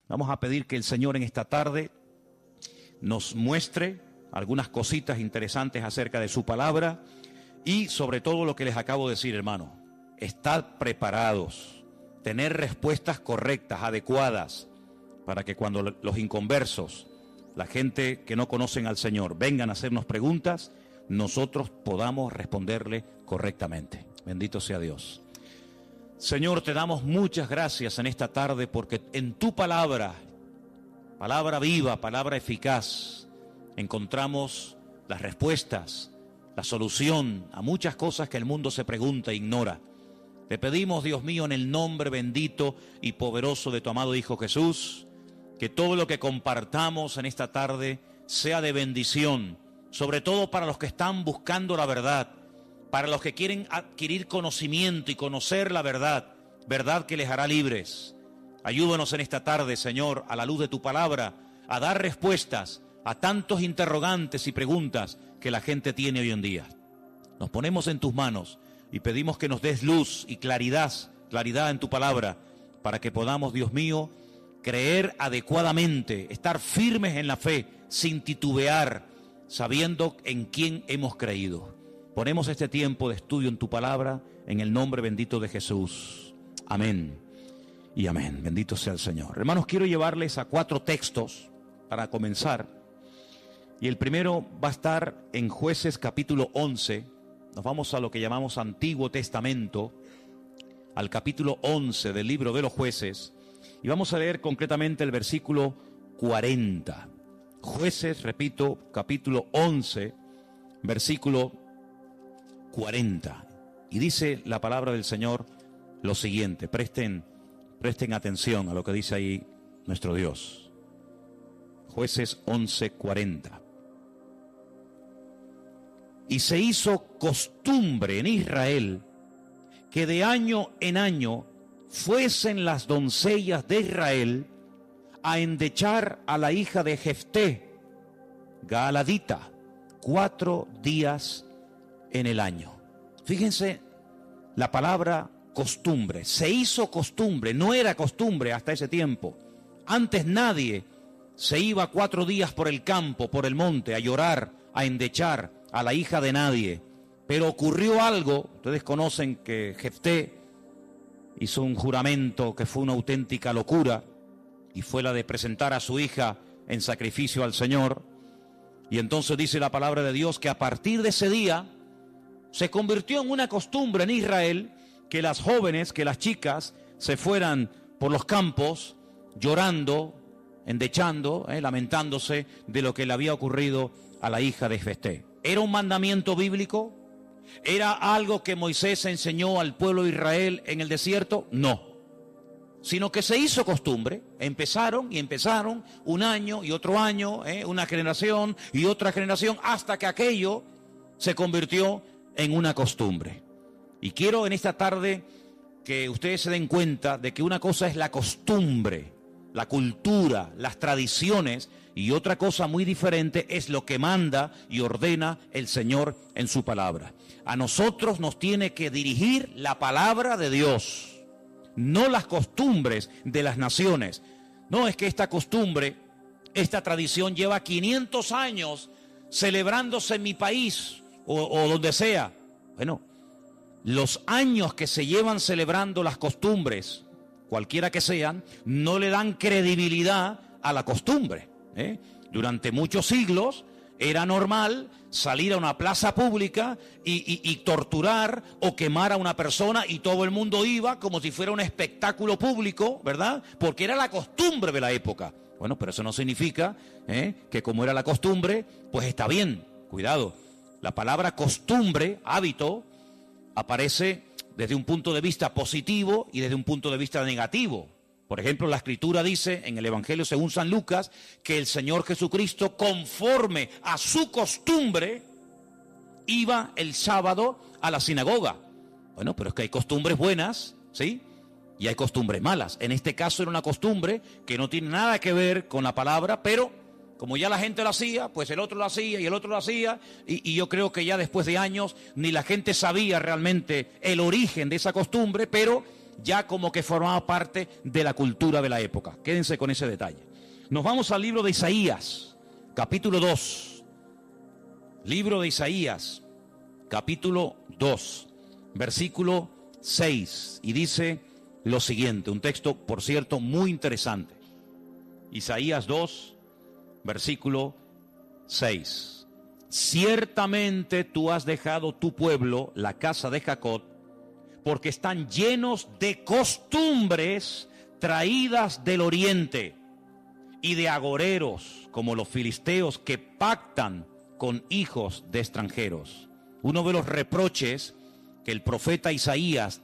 Vamos a pedir que el Señor en esta tarde nos muestre algunas cositas interesantes acerca de su palabra y sobre todo lo que les acabo de decir, hermano. Estad preparados, tener respuestas correctas, adecuadas, para que cuando los inconversos, la gente que no conocen al Señor, vengan a hacernos preguntas, nosotros podamos responderle correctamente. Bendito sea Dios. Señor, te damos muchas gracias en esta tarde porque en tu palabra, palabra viva, palabra eficaz, encontramos las respuestas, la solución a muchas cosas que el mundo se pregunta e ignora. Te pedimos, Dios mío, en el nombre bendito y poderoso de tu amado Hijo Jesús, que todo lo que compartamos en esta tarde sea de bendición, sobre todo para los que están buscando la verdad, para los que quieren adquirir conocimiento y conocer la verdad, verdad que les hará libres. Ayúdanos en esta tarde, Señor, a la luz de tu palabra, a dar respuestas a tantos interrogantes y preguntas que la gente tiene hoy en día. Nos ponemos en tus manos y pedimos que nos des luz y claridad en tu palabra, para que podamos, Dios mío, creer adecuadamente, estar firmes en la fe, sin titubear, sabiendo en quién hemos creído. Ponemos este tiempo de estudio en tu palabra, en el nombre bendito de Jesús. Amén y amén. Bendito sea el Señor. Hermanos, quiero llevarles a 4 textos para comenzar. Y el primero va a estar en Jueces capítulo 11. Nos vamos a lo que llamamos Antiguo Testamento, al capítulo 11 del libro de los Jueces. Y vamos a leer concretamente el versículo 40. Jueces, repito, capítulo 11, versículo 40. Y dice la palabra del Señor lo siguiente. Presten atención a lo que dice ahí nuestro Dios. Jueces 11:40. Y se hizo costumbre en Israel que de año en año fuesen las doncellas de Israel a endechar a la hija de Jefté, Gaaladita, 4 días en el año. Fíjense la palabra costumbre. Se hizo costumbre, no era costumbre hasta ese tiempo. Antes nadie se iba 4 días por el campo, por el monte, a llorar, a endechar a la hija de nadie. Pero ocurrió algo. Ustedes conocen que Jefté hizo un juramento que fue una auténtica locura, y fue la de presentar a su hija en sacrificio al Señor. Y entonces dice la palabra de Dios que a partir de ese día se convirtió en una costumbre en Israel que las jóvenes, que las chicas se fueran por los campos llorando, endechando, lamentándose de lo que le había ocurrido a la hija de Jefté. ¿Era un mandamiento bíblico? ¿Era algo que Moisés enseñó al pueblo de Israel en el desierto? No. Sino que se hizo costumbre. Empezaron un año y otro año, una generación y otra generación, hasta que aquello se convirtió en una costumbre. Y quiero en esta tarde que ustedes se den cuenta de que una cosa es la costumbre, la cultura, las tradiciones, y otra cosa muy diferente es lo que manda y ordena el Señor en su palabra. A nosotros nos tiene que dirigir la palabra de Dios, no las costumbres de las naciones. No es que esta costumbre, esta tradición lleva 500 años celebrándose en mi país o donde sea. Bueno, los años que se llevan celebrando las costumbres, cualquiera que sean, no le dan credibilidad a la costumbre. Durante muchos siglos era normal salir a una plaza pública y torturar o quemar a una persona, y todo el mundo iba como si fuera un espectáculo público, ¿verdad? Porque era la costumbre de la época. Bueno, pero eso no significa que como era la costumbre, pues está bien. Cuidado, la palabra costumbre, hábito, aparece desde un punto de vista positivo y desde un punto de vista negativo. Por ejemplo, la Escritura dice en el Evangelio según San Lucas que el Señor Jesucristo, conforme a su costumbre, iba el sábado a la sinagoga. Bueno, pero es que hay costumbres buenas, ¿sí? Y hay costumbres malas. En este caso era una costumbre que no tiene nada que ver con la palabra, pero como ya la gente lo hacía, pues el otro lo hacía y el otro lo hacía, y yo creo que ya después de años ni la gente sabía realmente el origen de esa costumbre, pero ya como que formaba parte de la cultura de la época. Quédense con ese detalle. Nos vamos al libro de Isaías, capítulo 2. Libro de Isaías, capítulo 2, versículo 6. Y dice lo siguiente, un texto, por cierto, muy interesante. Isaías 2, versículo 6. Ciertamente tú has dejado tu pueblo, la casa de Jacob, porque están llenos de costumbres traídas del oriente y de agoreros, como los filisteos que pactan con hijos de extranjeros. Uno de los reproches que el profeta Isaías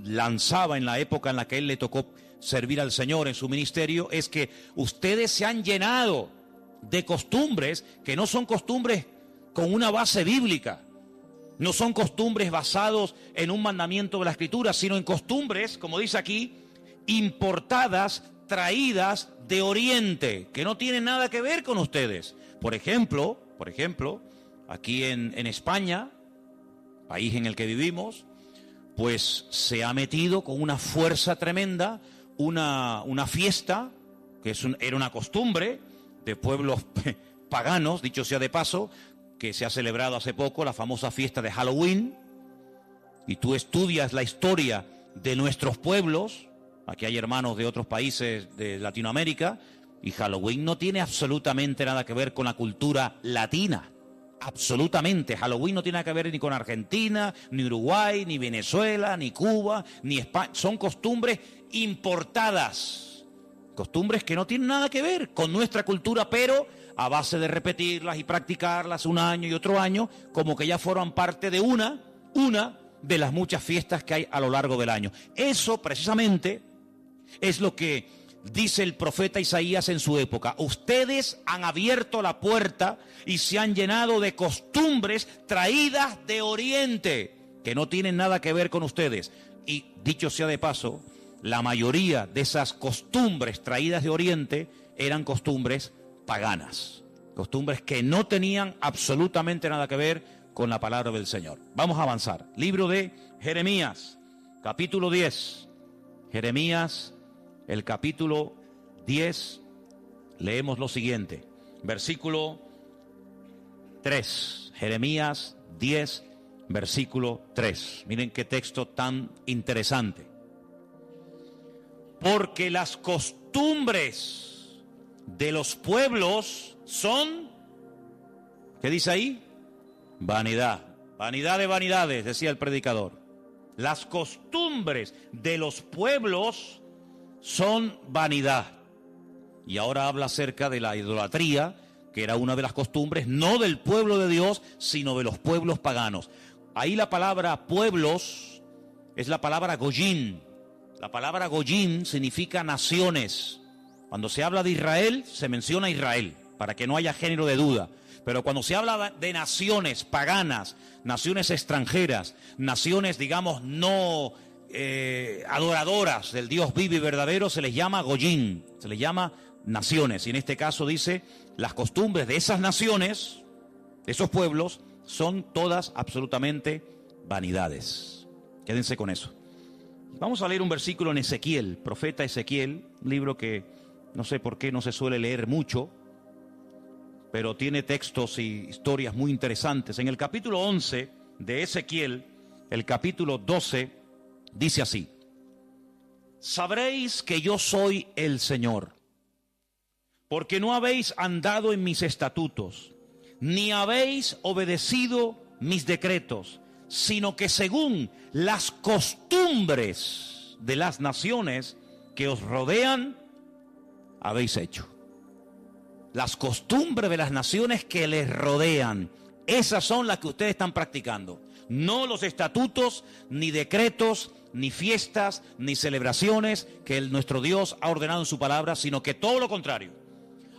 lanzaba en la época en la que él le tocó servir al Señor en su ministerio es que ustedes se han llenado de costumbres que no son costumbres con una base bíblica, no son costumbres basados en un mandamiento de la Escritura, sino en costumbres, como dice aquí, importadas, traídas de Oriente, que no tienen nada que ver con ustedes. Por ejemplo, aquí en España, país en el que vivimos, pues se ha metido con una fuerza tremenda una fiesta, que era una costumbre de pueblos paganos, dicho sea de paso, que se ha celebrado hace poco, la famosa fiesta de Halloween. Y tú estudias la historia de nuestros pueblos, aquí hay hermanos de otros países de Latinoamérica, y Halloween no tiene absolutamente nada que ver con la cultura latina. Absolutamente. Halloween no tiene nada que ver ni con Argentina, ni Uruguay, ni Venezuela, ni Cuba, ni España. Son costumbres importadas. Costumbres que no tienen nada que ver con nuestra cultura, pero a base de repetirlas y practicarlas un año y otro año, como que ya forman parte de una de las muchas fiestas que hay a lo largo del año. Eso precisamente es lo que dice el profeta Isaías en su época. Ustedes han abierto la puerta y se han llenado de costumbres traídas de Oriente, que no tienen nada que ver con ustedes. Y dicho sea de paso, la mayoría de esas costumbres traídas de Oriente eran costumbres paganas, costumbres que no tenían absolutamente nada que ver con la palabra del Señor. Vamos a avanzar. Libro de Jeremías, capítulo 10. Jeremías, el capítulo 10, leemos lo siguiente, versículo 3, Jeremías 10, versículo 3. Miren qué texto tan interesante. Porque las costumbres de los pueblos son, ¿qué dice ahí? Vanidad. Vanidad de vanidades, decía el predicador. Las costumbres de los pueblos son vanidad. Y ahora habla acerca de la idolatría, que era una de las costumbres, no del pueblo de Dios, sino de los pueblos paganos. Ahí la palabra pueblos es la palabra goyín. La palabra goyín significa naciones. Cuando se habla de Israel, se menciona Israel, para que no haya género de duda. Pero cuando se habla de naciones paganas, naciones extranjeras, naciones, digamos, no adoradoras del Dios vivo y verdadero, se les llama goyín, se les llama naciones. Y en este caso dice, las costumbres de esas naciones, de esos pueblos, son todas absolutamente vanidades. Quédense con eso. Vamos a leer un versículo en Ezequiel, profeta Ezequiel, un libro que no sé por qué no se suele leer mucho, pero tiene textos y historias muy interesantes. En el capítulo 11 de Ezequiel, el capítulo 12, dice así: sabréis que yo soy el Señor, porque no habéis andado en mis estatutos, ni habéis obedecido mis decretos, sino que según las costumbres de las naciones que os rodean, habéis hecho. Las costumbres de las naciones que les rodean, esas son las que ustedes están practicando. No los estatutos, ni decretos, ni fiestas, ni celebraciones que nuestro Dios ha ordenado en su palabra, sino que todo lo contrario.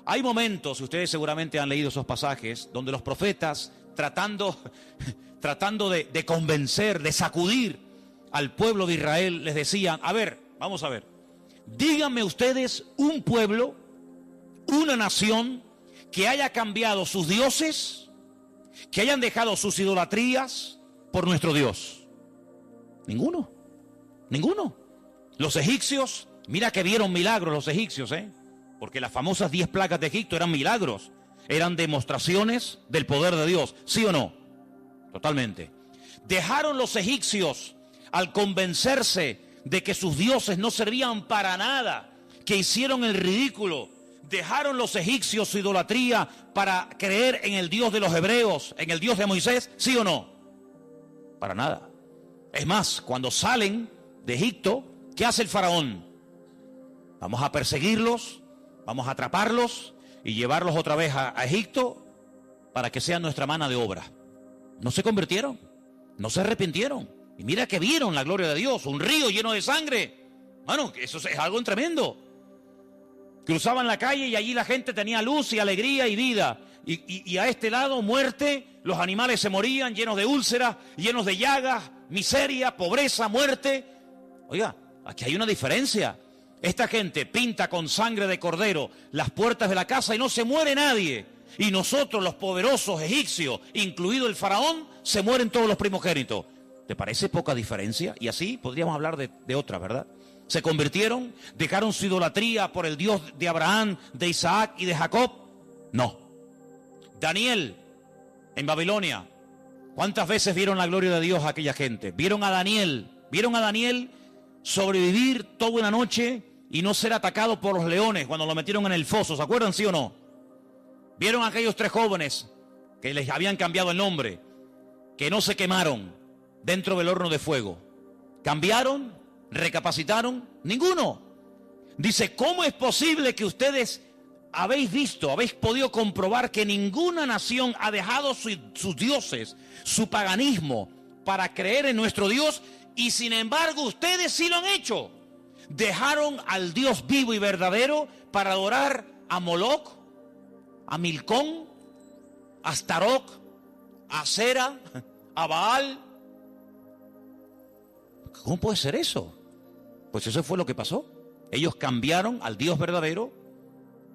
Hay momentos, ustedes seguramente han leído esos pasajes, donde los profetas, tratando de convencer, de sacudir al pueblo de Israel, les decían: a ver, vamos a ver, díganme ustedes un pueblo, una nación que haya cambiado sus dioses, que hayan dejado sus idolatrías por nuestro Dios. Ninguno. Los egipcios, mira que vieron milagros los egipcios, porque las famosas 10 plagas de Egipto eran milagros, eran demostraciones del poder de Dios, ¿sí o no? Totalmente. Dejaron los egipcios al convencerse de que sus dioses no servían para nada, que hicieron el ridículo. Dejaron los egipcios su idolatría para creer en el Dios de los hebreos, en el Dios de Moisés, ¿sí o no? Para nada. Es más, cuando salen de Egipto, ¿qué hace el faraón? Vamos a perseguirlos, vamos a atraparlos y llevarlos otra vez a Egipto para que sean nuestra mano de obra. No se convirtieron, no se arrepintieron. Y mira que vieron la gloria de Dios, un río lleno de sangre. Bueno, eso es algo tremendo. Cruzaban la calle y allí la gente tenía luz y alegría y vida. Y a este lado, muerte, los animales se morían llenos de úlceras, llenos de llagas, miseria, pobreza, muerte. Oiga, aquí hay una diferencia. Esta gente pinta con sangre de cordero las puertas de la casa y no se muere nadie. Y nosotros, los poderosos egipcios, incluido el faraón, se mueren todos los primogénitos. ¿Te parece poca diferencia? Y así podríamos hablar de otra, ¿verdad? Se convirtieron, dejaron su idolatría por el Dios de Abraham, de Isaac y de Jacob. No. Daniel, en Babilonia, ¿cuántas veces vieron la gloria de Dios a aquella gente? Vieron a Daniel sobrevivir toda una noche y no ser atacado por los leones cuando lo metieron en el foso. ¿Se acuerdan, sí o no? Vieron a aquellos 3 jóvenes que les habían cambiado el nombre, que no se quemaron dentro del horno de fuego. ¿Cambiaron? ¿Recapacitaron? Ninguno. Dice, ¿cómo es posible que ustedes habéis podido comprobar que ninguna nación ha dejado sus dioses, su paganismo, para creer en nuestro Dios? Y sin embargo, ustedes sí lo han hecho. Dejaron al Dios vivo y verdadero para adorar a Moloch, a Milcón, a Astaroth, a Asera, a Baal. ¿Cómo puede ser eso? Pues eso fue lo que pasó. Ellos cambiaron al Dios verdadero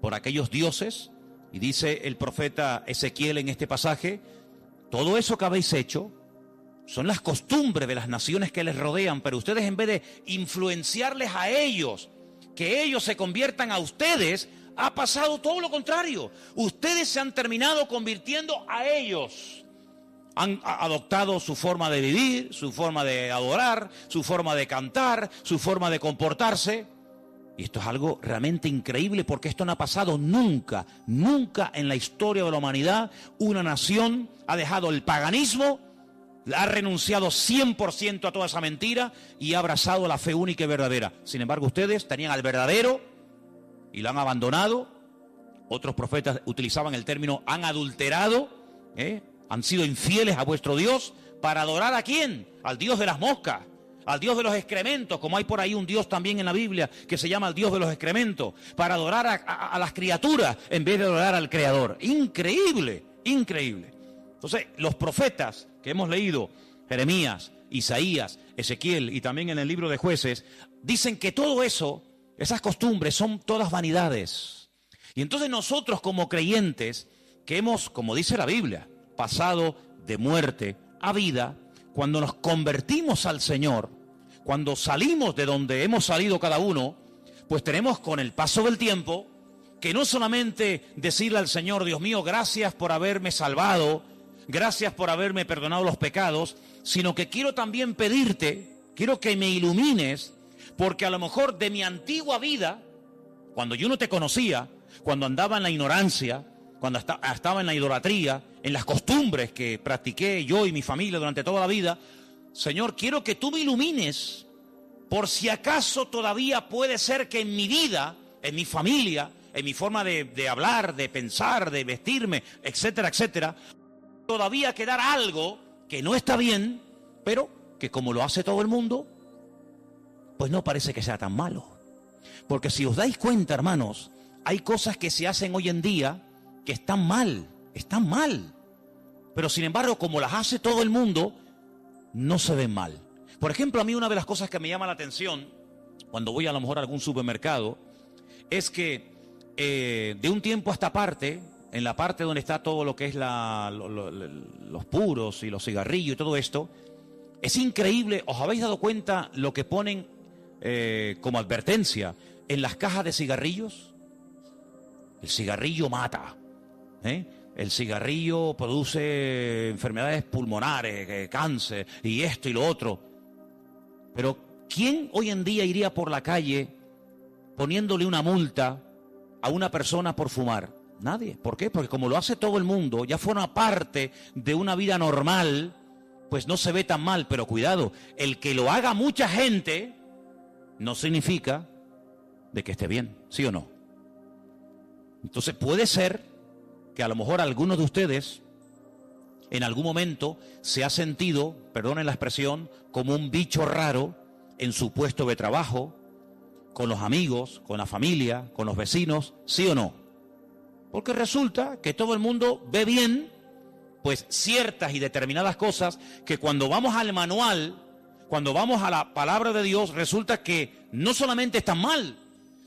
por aquellos dioses. Y dice el profeta Ezequiel en este pasaje, todo eso que habéis hecho son las costumbres de las naciones que les rodean, pero ustedes, en vez de influenciarles a ellos, que ellos se conviertan a ustedes, ha pasado todo lo contrario. Ustedes se han terminado convirtiendo a ellos. Han adoptado su forma de vivir, su forma de adorar, su forma de cantar, su forma de comportarse. Y esto es algo realmente increíble, porque esto no ha pasado nunca, nunca en la historia de la humanidad. Una nación ha dejado el paganismo, ha renunciado 100% a toda esa mentira y ha abrazado la fe única y verdadera. Sin embargo, ustedes tenían al verdadero y lo han abandonado. Otros profetas utilizaban el término han adulterado, han sido infieles a vuestro Dios. ¿Para adorar a quién? Al Dios de las moscas, al Dios de los excrementos, como hay por ahí un Dios también en la Biblia que se llama el Dios de los excrementos, para adorar a las criaturas en vez de adorar al Creador. Increíble, increíble. Entonces, los profetas que hemos leído, Jeremías, Isaías, Ezequiel y también en el libro de Jueces, dicen que todo eso, esas costumbres son todas vanidades. Y entonces nosotros como creyentes, que hemos, como dice la Biblia, pasado de muerte a vida, cuando nos convertimos al Señor, cuando salimos de donde hemos salido cada uno, pues tenemos con el paso del tiempo que no solamente decirle al Señor, Dios mío, gracias por haberme salvado, gracias por haberme perdonado los pecados, sino que quiero también pedirte, quiero que me ilumines, porque a lo mejor de mi antigua vida, cuando yo no te conocía, cuando andaba en la ignorancia, cuando estaba en la idolatría, en las costumbres que practiqué yo y mi familia durante toda la vida, Señor, quiero que tú me ilumines, por si acaso todavía puede ser que en mi vida, en mi familia, en mi forma de hablar, de pensar, de vestirme, etcétera, etcétera, todavía quedar algo que no está bien, pero que como lo hace todo el mundo, pues no parece que sea tan malo. Porque si os dais cuenta, hermanos, hay cosas que se hacen hoy en día que están mal. Pero sin embargo, como las hace todo el mundo, no se ven mal. Por ejemplo, a mí una de las cosas que me llama la atención cuando voy a lo mejor a algún supermercado es que de un tiempo a esta parte, en la parte donde está todo lo que es los puros y los cigarrillos y todo esto, es increíble. ¿Os habéis dado cuenta lo que ponen como advertencia, en las cajas de cigarrillos, el cigarrillo mata, ¿eh? El cigarrillo produce enfermedades pulmonares, cáncer y esto y lo otro. Pero ¿quién hoy en día iría por la calle poniéndole una multa a una persona por fumar? Nadie. ¿Por qué? Porque como lo hace todo el mundo, ya forma parte de una vida normal, pues no se ve tan mal. Pero cuidado, el que lo haga mucha gente no significa de que esté bien, ¿sí o no? Entonces puede ser que a lo mejor algunos de ustedes en algún momento se ha sentido, perdonen la expresión, como un bicho raro en su puesto de trabajo, con los amigos, con la familia, con los vecinos, ¿sí o no? Porque resulta que todo el mundo ve bien, pues ciertas y determinadas cosas que cuando vamos al manual, cuando vamos a la palabra de Dios, resulta que no solamente están mal,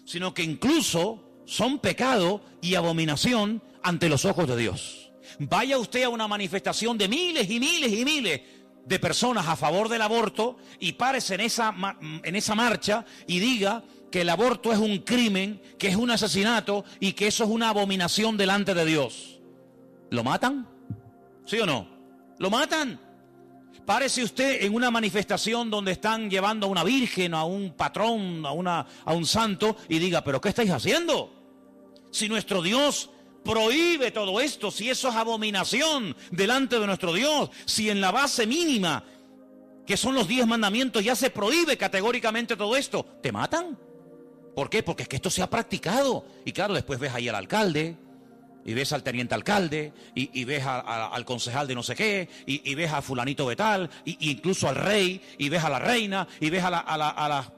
sino que incluso son pecado y abominación ante los ojos de Dios. Vaya usted a una manifestación de miles y miles y miles de personas a favor del aborto y párese en esa marcha y diga que el aborto es un crimen, que es un asesinato y que eso es una abominación delante de Dios. ¿Lo matan? ¿Sí o no? ¿Lo matan? Párese usted en una manifestación donde están llevando a una virgen, a un patrón, a un santo y diga, ¿pero qué estáis haciendo? Si nuestro Dios prohíbe todo esto, si eso es abominación delante de nuestro Dios, si en la base mínima, que son los 10 mandamientos, ya se prohíbe categóricamente todo esto, ¿te matan? ¿Por qué? Porque es que esto se ha practicado. Y claro, después ves ahí al alcalde, y ves al teniente alcalde, y ves al concejal de no sé qué, y ves a fulanito de tal, y incluso al rey, y ves a la reina, y ves a la...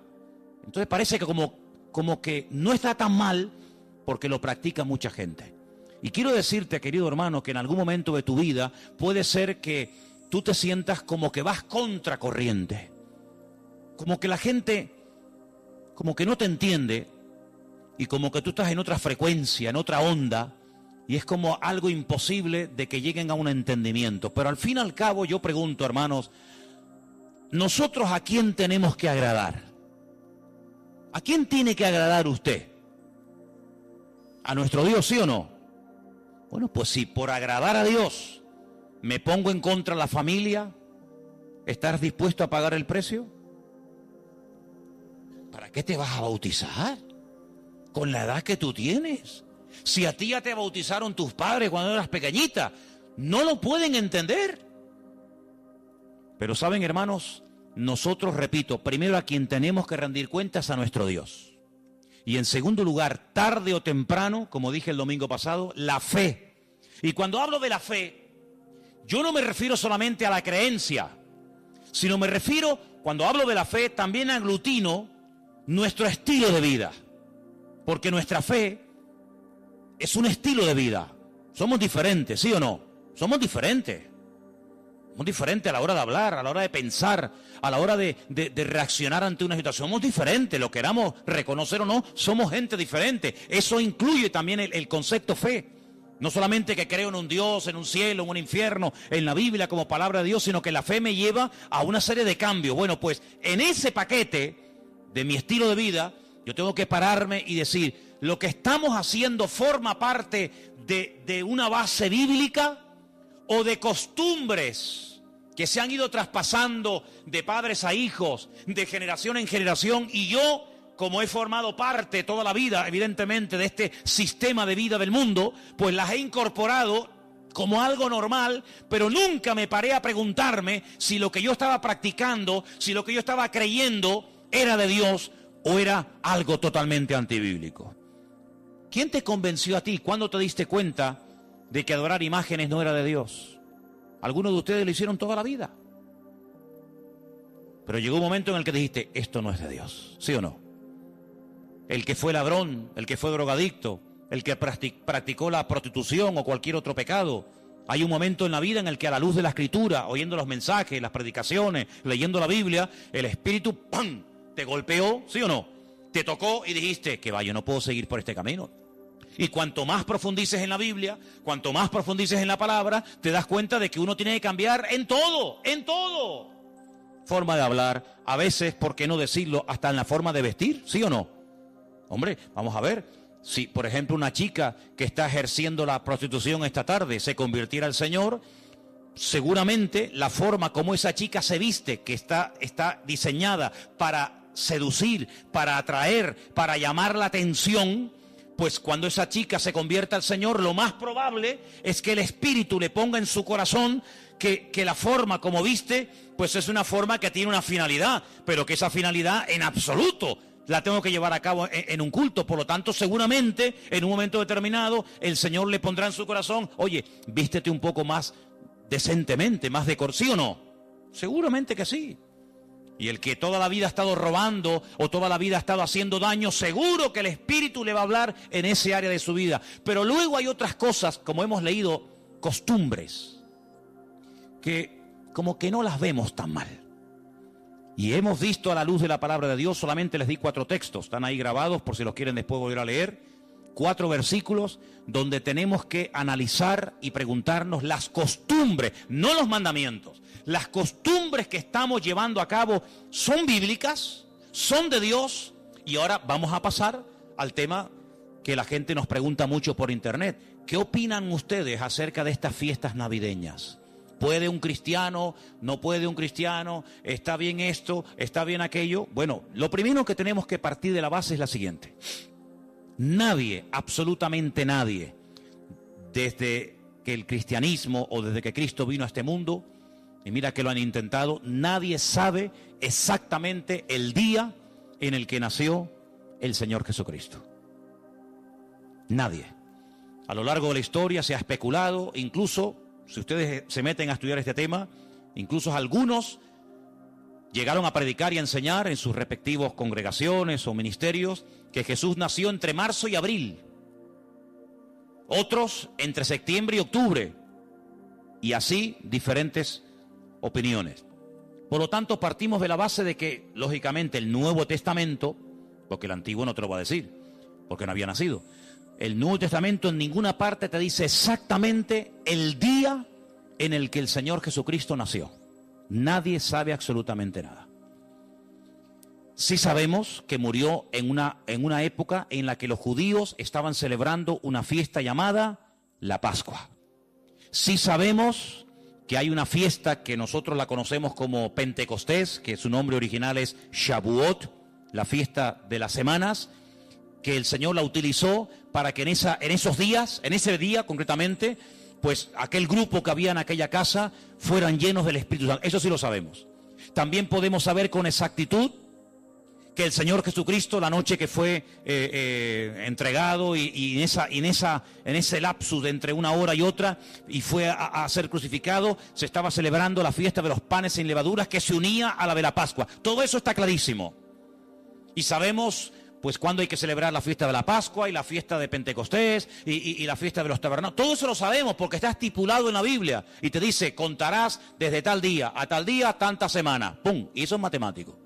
Entonces parece que como que no está tan mal, porque lo practica mucha gente. Y quiero decirte, querido hermano, que en algún momento de tu vida puede ser que tú te sientas como que vas contracorriente, como que la gente como que no te entiende y como que tú estás en otra frecuencia, en otra onda, y es como algo imposible de que lleguen a un entendimiento. Pero al fin y al cabo yo pregunto, hermanos, ¿nosotros a quién tenemos que agradar? ¿A quién tiene que agradar usted? ¿A nuestro Dios, sí o no? Bueno, pues si por agradar a Dios me pongo en contra de la familia, ¿estás dispuesto a pagar el precio? ¿Para qué te vas a bautizar? Con la edad que tú tienes. Si a ti ya te bautizaron tus padres cuando eras pequeñita, no lo pueden entender. Pero saben, hermanos, nosotros, repito, primero a quien tenemos que rendir cuentas a nuestro Dios. Y en segundo lugar, tarde o temprano, como dije el domingo pasado, la fe. Y cuando hablo de la fe, yo no me refiero solamente a la creencia, sino me refiero, cuando hablo de la fe, también aglutino nuestro estilo de vida. Porque nuestra fe es un estilo de vida. Somos diferentes, ¿sí o no? Somos diferentes. Somos diferentes a la hora de hablar, a la hora de pensar, a la hora de reaccionar ante una situación. Somos diferentes, lo queramos reconocer o no, somos gente diferente. Eso incluye también el concepto fe. No solamente que creo en un Dios, en un cielo, en un infierno, en la Biblia como palabra de Dios, sino que la fe me lleva a una serie de cambios. Bueno, pues en ese paquete de mi estilo de vida, yo tengo que pararme y decir, lo que estamos haciendo forma parte de una base bíblica o de costumbres que se han ido traspasando de padres a hijos, de generación en generación, y yo, como he formado parte toda la vida, evidentemente, de este sistema de vida del mundo, pues las he incorporado como algo normal, pero nunca me paré a preguntarme si lo que yo estaba practicando, si lo que yo estaba creyendo era de Dios o era algo totalmente antibíblico. ¿Quién te convenció a ti? ¿Cuándo te diste cuenta de que adorar imágenes no era de Dios? Algunos de ustedes lo hicieron toda la vida. Pero llegó un momento en el que dijiste, esto no es de Dios, ¿sí o no? El que fue ladrón, el que fue drogadicto, el que practicó la prostitución o cualquier otro pecado. Hay un momento en la vida en el que a la luz de la Escritura, oyendo los mensajes, las predicaciones, leyendo la Biblia, el Espíritu, ¡pam!, te golpeó, ¿sí o no? Te tocó y dijiste, que va, yo no puedo seguir por este camino. Y cuanto más profundices en la Biblia, cuanto más profundices en la palabra, te das cuenta de que uno tiene que cambiar en todo, en todo. forma de hablar, a veces, ¿por qué no decirlo?, hasta en la forma de vestir, ¿sí o no? Hombre, vamos a ver, si por ejemplo una chica que está ejerciendo la prostitución esta tarde se convirtiera al Señor, seguramente la forma como esa chica se viste, que está diseñada para seducir, para atraer, para llamar la atención, pues cuando esa chica se convierta al Señor, lo más probable es que el Espíritu le ponga en su corazón que la forma como viste, pues es una forma que tiene una finalidad, pero que esa finalidad en absoluto la tengo que llevar a cabo en un culto. Por lo tanto, seguramente en un momento determinado el Señor le pondrá en su corazón, oye, vístete un poco más decentemente, más decoroso, ¿sí o no? Seguramente que sí. Y el que toda la vida ha estado robando o toda la vida ha estado haciendo daño, seguro que el Espíritu le va a hablar en ese área de su vida. Pero luego hay otras cosas, como hemos leído, costumbres, que como que no las vemos tan mal. Y hemos visto a la luz de la palabra de Dios, solamente les di 4 textos, están ahí grabados por si los quieren después volver a leer, 4 versículos donde tenemos que analizar y preguntarnos las costumbres, no los mandamientos. Las costumbres que estamos llevando a cabo son bíblicas, son de Dios. Y ahora vamos a pasar al tema que la gente nos pregunta mucho por internet. ¿Qué opinan ustedes acerca de estas fiestas navideñas? ¿Puede un cristiano? ¿No puede un cristiano? ¿Está bien esto? ¿Está bien aquello? Bueno, lo primero que tenemos que partir de la base es la siguiente. Nadie, absolutamente nadie, desde que el cristianismo o desde que Cristo vino a este mundo, y mira que lo han intentado, nadie sabe exactamente el día en el que nació el Señor Jesucristo. Nadie. A lo largo de la historia se ha especulado, incluso, si ustedes se meten a estudiar este tema, incluso algunos llegaron a predicar y a enseñar en sus respectivos congregaciones o ministerios que Jesús nació entre marzo y abril. Otros entre septiembre y octubre. Y así diferentes opiniones. Por lo tanto, partimos de la base de que, lógicamente, el Nuevo Testamento, porque el Antiguo no te lo va a decir, porque no había nacido, el Nuevo Testamento en ninguna parte te dice exactamente el día en el que el Señor Jesucristo nació. Nadie sabe absolutamente nada. Sí sabemos que murió en una época en la que los judíos estaban celebrando una fiesta llamada la Pascua. Sí sabemos que hay una fiesta que nosotros la conocemos como Pentecostés, que su nombre original es Shavuot, la fiesta de las semanas, que el Señor la utilizó para que en ese día concretamente, pues aquel grupo que había en aquella casa fueran llenos del Espíritu Santo. Eso sí lo sabemos. También podemos saber con exactitud que el Señor Jesucristo, la noche que fue entregado y en ese lapsus de entre una hora y otra, y fue a ser crucificado, se estaba celebrando la fiesta de los panes sin levaduras, que se unía a la de la Pascua. Todo eso está clarísimo. Y sabemos pues cuándo hay que celebrar la fiesta de la Pascua y la fiesta de Pentecostés y la fiesta de los tabernáculos. Todo eso lo sabemos porque está estipulado en la Biblia. Y te dice, contarás desde tal día a tal día, tanta semana. ¡Pum! Y eso es matemático.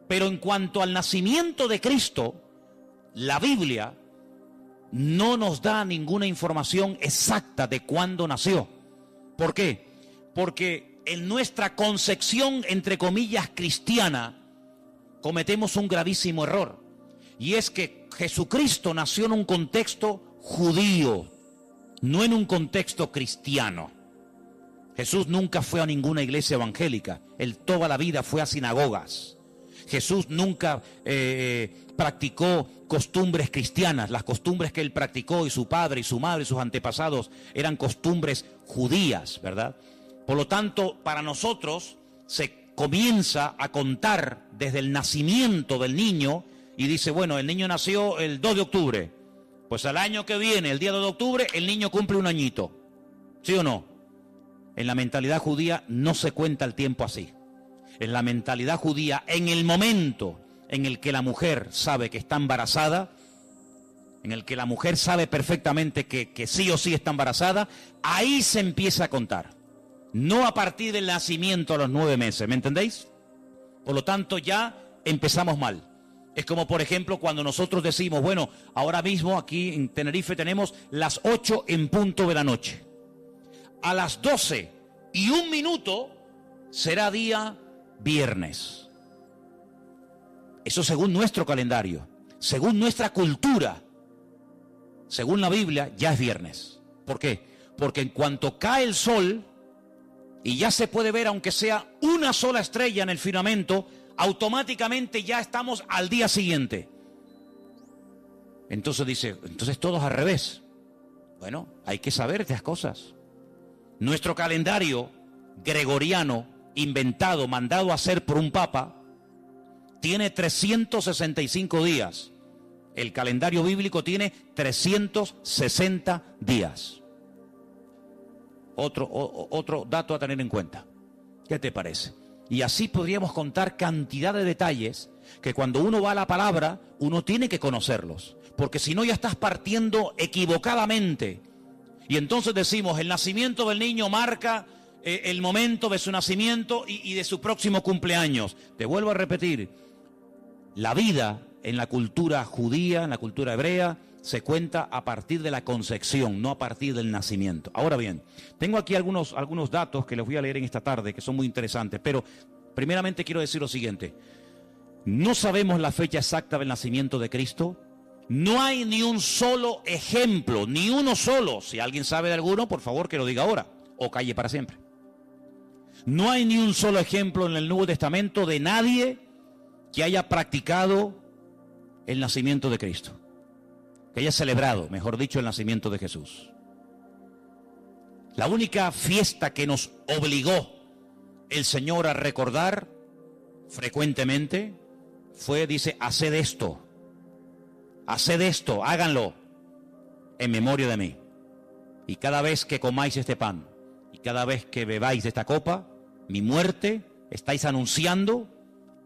Pero en cuanto al nacimiento de Cristo, la Biblia no nos da ninguna información exacta de cuándo nació. ¿Por qué? Porque en nuestra concepción, entre comillas, cristiana, cometemos un gravísimo error. Y es que Jesucristo nació en un contexto judío, no en un contexto cristiano. Jesús nunca fue a ninguna iglesia evangélica. Él toda la vida fue a sinagogas. Jesús nunca practicó costumbres cristianas. Las costumbres que él practicó, y su padre y su madre y sus antepasados, eran costumbres judías, ¿verdad? Por lo tanto, para nosotros se comienza a contar desde el nacimiento del niño. Y dice, bueno, el niño nació el 2 de octubre. Pues al año que viene, el día 2 de octubre, el niño cumple un añito. ¿Sí o no? En la mentalidad judía no se cuenta el tiempo así. En la mentalidad judía, en el momento en el que la mujer sabe que está embarazada, en el que la mujer sabe perfectamente que sí o sí está embarazada, ahí se empieza a contar. No a partir del nacimiento a los 9 meses, ¿me entendéis? Por lo tanto, ya empezamos mal. Es como, por ejemplo, cuando nosotros decimos, bueno, ahora mismo aquí en Tenerife tenemos las 8 en punto de la noche. A las 12:01 será día viernes. Eso según nuestro calendario, según nuestra cultura, según la Biblia, ya es viernes. ¿Por qué? Porque en cuanto cae el sol y ya se puede ver, aunque sea una sola estrella en el firmamento, automáticamente ya estamos al día siguiente. Entonces dice, entonces todos al revés. Bueno, hay que saber estas cosas. Nuestro calendario gregoriano, inventado, mandado a hacer por un papa, tiene 365 días. El calendario bíblico tiene 360 días. Otro dato a tener en cuenta. ¿Qué te parece? Y así podríamos contar cantidad de detalles que cuando uno va a la palabra, uno tiene que conocerlos. Porque si no ya estás partiendo equivocadamente. Y entonces decimos, el nacimiento del niño marca el momento de su nacimiento y de su próximo cumpleaños. Te vuelvo a repetir, la vida en la cultura judía, en la cultura hebrea, se cuenta a partir de la concepción, no a partir del nacimiento. Ahora bien, tengo aquí algunos datos que les voy a leer en esta tarde, que son muy interesantes, pero primeramente quiero decir lo siguiente. No sabemos la fecha exacta del nacimiento de Cristo. No hay ni un solo ejemplo, ni uno solo. Si alguien sabe de alguno, por favor que lo diga ahora, o calle para siempre. No hay ni un solo ejemplo en el Nuevo Testamento de nadie que haya practicado el nacimiento de Cristo, que haya celebrado, mejor dicho, el nacimiento de Jesús. La única fiesta que nos obligó el Señor a recordar frecuentemente fue, dice, haced esto, háganlo en memoria de mí. Y cada vez que comáis este pan y cada vez que bebáis de esta copa, mi muerte estáis anunciando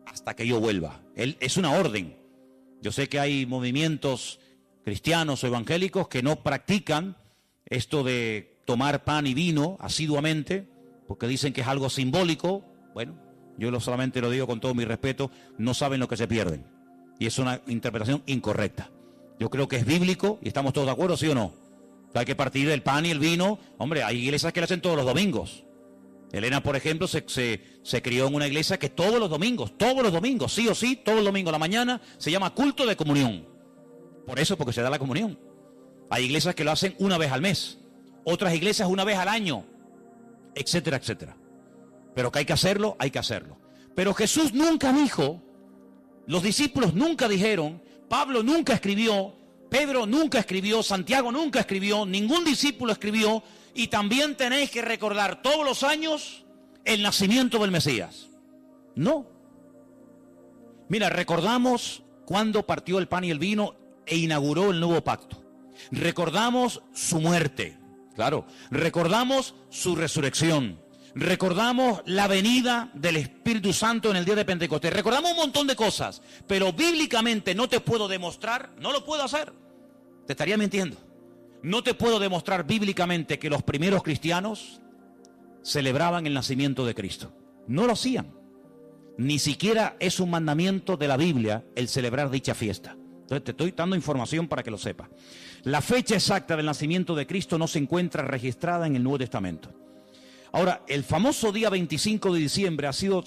hasta que yo vuelva. Es una orden. Yo sé que hay movimientos cristianos o evangélicos que no practican esto de tomar pan y vino asiduamente, porque dicen que es algo simbólico. Bueno, yo solamente lo digo con todo mi respeto, no saben lo que se pierden. Y es una interpretación incorrecta. Yo creo que es bíblico y estamos todos de acuerdo, ¿sí o no? Hay que partir del pan y el vino. Hombre, hay iglesias que lo hacen todos los domingos. Elena, por ejemplo, se crió en una iglesia que todos los domingos, sí o sí, todos los domingos a la mañana, se llama culto de comunión. Por eso, porque se da la comunión. Hay iglesias que lo hacen una vez al mes, otras iglesias una vez al año, etcétera, etcétera. Pero que hay que hacerlo, hay que hacerlo. Pero Jesús nunca dijo, los discípulos nunca dijeron, Pablo nunca escribió, Pedro nunca escribió, Santiago nunca escribió, ningún discípulo escribió, y también tenéis que recordar todos los años el nacimiento del Mesías. No. Mira, recordamos cuando partió el pan y el vino e inauguró el nuevo pacto. Recordamos su muerte, claro. Recordamos su resurrección. Recordamos la venida del Espíritu Santo en el día de Pentecostés. Recordamos un montón de cosas, pero bíblicamente no te puedo demostrar, no lo puedo hacer. Te estaría mintiendo. No te puedo demostrar bíblicamente que los primeros cristianos celebraban el nacimiento de Cristo. No lo hacían. Ni siquiera es un mandamiento de la Biblia el celebrar dicha fiesta. Entonces te estoy dando información para que lo sepas. La fecha exacta del nacimiento de Cristo no se encuentra registrada en el Nuevo Testamento. Ahora, el famoso día 25 de diciembre ha sido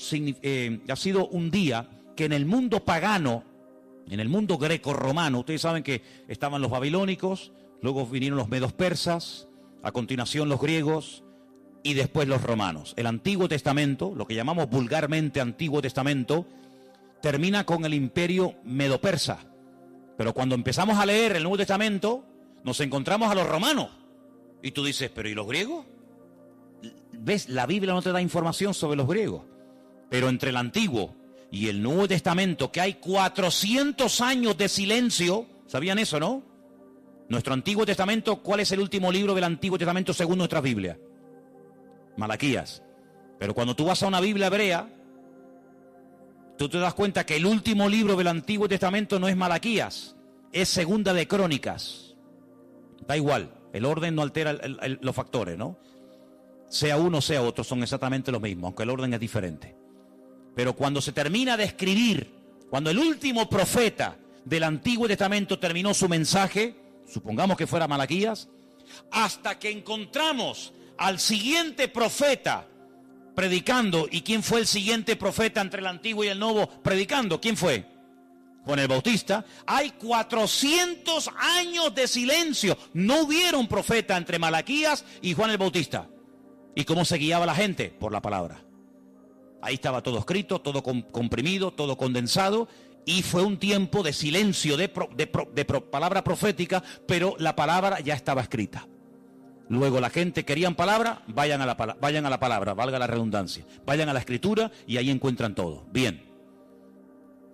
un día que en el mundo pagano, en el mundo greco-romano, ustedes saben que estaban los babilónicos, luego vinieron los medos persas, a continuación los griegos y después los romanos. El Antiguo Testamento, lo que llamamos vulgarmente Antiguo Testamento, termina con el imperio medo-persa. Pero cuando empezamos a leer el Nuevo Testamento, nos encontramos a los romanos. Y tú dices, ¿pero y los griegos? ¿Ves? La Biblia no te da información sobre los griegos. Pero entre el Antiguo y el Nuevo Testamento, que hay 400 años de silencio, ¿sabían eso, no? Nuestro Antiguo Testamento, ¿cuál es el último libro del Antiguo Testamento según nuestra Biblia? Malaquías. Pero cuando tú vas a una Biblia hebrea, tú te das cuenta que el último libro del Antiguo Testamento no es Malaquías, es Segunda de Crónicas. Da igual, el orden no altera los factores, ¿no? Sea uno, sea otro, son exactamente los mismos, aunque el orden es diferente. Pero cuando se termina de escribir, cuando el último profeta del Antiguo Testamento terminó su mensaje, supongamos que fuera Malaquías, hasta que encontramos al siguiente profeta predicando. ¿Y quién fue el siguiente profeta entre el Antiguo y el Nuevo predicando? ¿Quién fue? Juan el Bautista. Hay 400 años de silencio. No hubieron profeta entre Malaquías y Juan el Bautista. ¿Y cómo se guiaba la gente? Por la palabra. Ahí estaba todo escrito, todo comprimido, todo condensado. Y fue un tiempo de silencio, de palabra profética, pero la palabra ya estaba escrita. Luego la gente querían palabra, vayan a la palabra, valga la redundancia. Vayan a la escritura y ahí encuentran todo. Bien.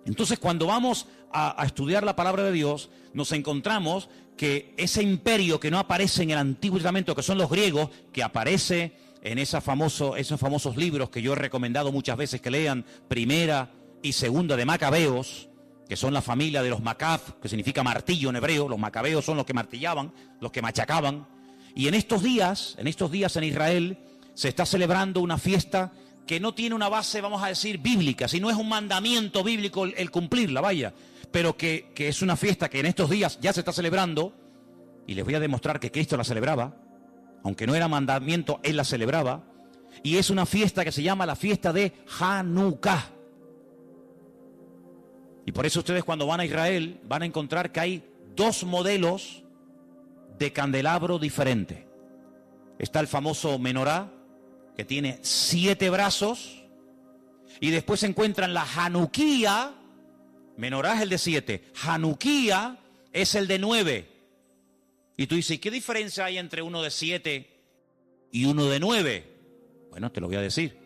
Entonces, cuando vamos a estudiar la palabra de Dios, nos encontramos que ese imperio que no aparece en el Antiguo Testamento, que son los griegos, que aparece en esos famosos libros que yo he recomendado muchas veces que lean, Primera y Segunda de Macabeos, que son la familia de los Macab, que significa martillo en hebreo. Los macabeos son los que martillaban, los que machacaban. Y en estos días en Israel, se está celebrando una fiesta que no tiene una base, vamos a decir, bíblica, sino es un mandamiento bíblico el cumplirla, vaya, pero que es una fiesta que en estos días ya se está celebrando, y les voy a demostrar que Cristo la celebraba, aunque no era mandamiento, Él la celebraba, y es una fiesta que se llama la fiesta de Hanukkah. Y por eso ustedes cuando van a Israel van a encontrar que hay dos modelos de candelabro diferentes. Está el famoso menorá, que tiene 7 brazos, y después se encuentran la Hanukkía. Menorá es el de 7, Hanukkía es el de 9. Y tú dices, ¿qué diferencia hay entre uno de 7 y uno de 9? Bueno, te lo voy a decir.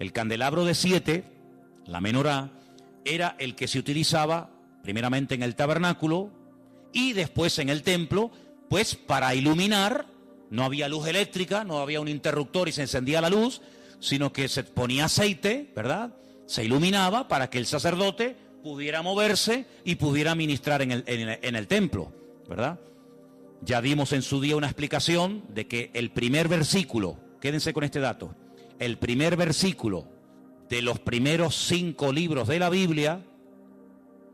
El candelabro de 7, la menorá, era el que se utilizaba primeramente en el tabernáculo y después en el templo, pues para iluminar. No había luz eléctrica, no había un interruptor y se encendía la luz, sino que se ponía aceite, ¿verdad? Se iluminaba para que el sacerdote pudiera moverse y pudiera ministrar en el templo, ¿verdad? Ya dimos en su día una explicación de que el primer versículo, quédense con este dato, el primer versículo de los primeros 5 libros de la Biblia,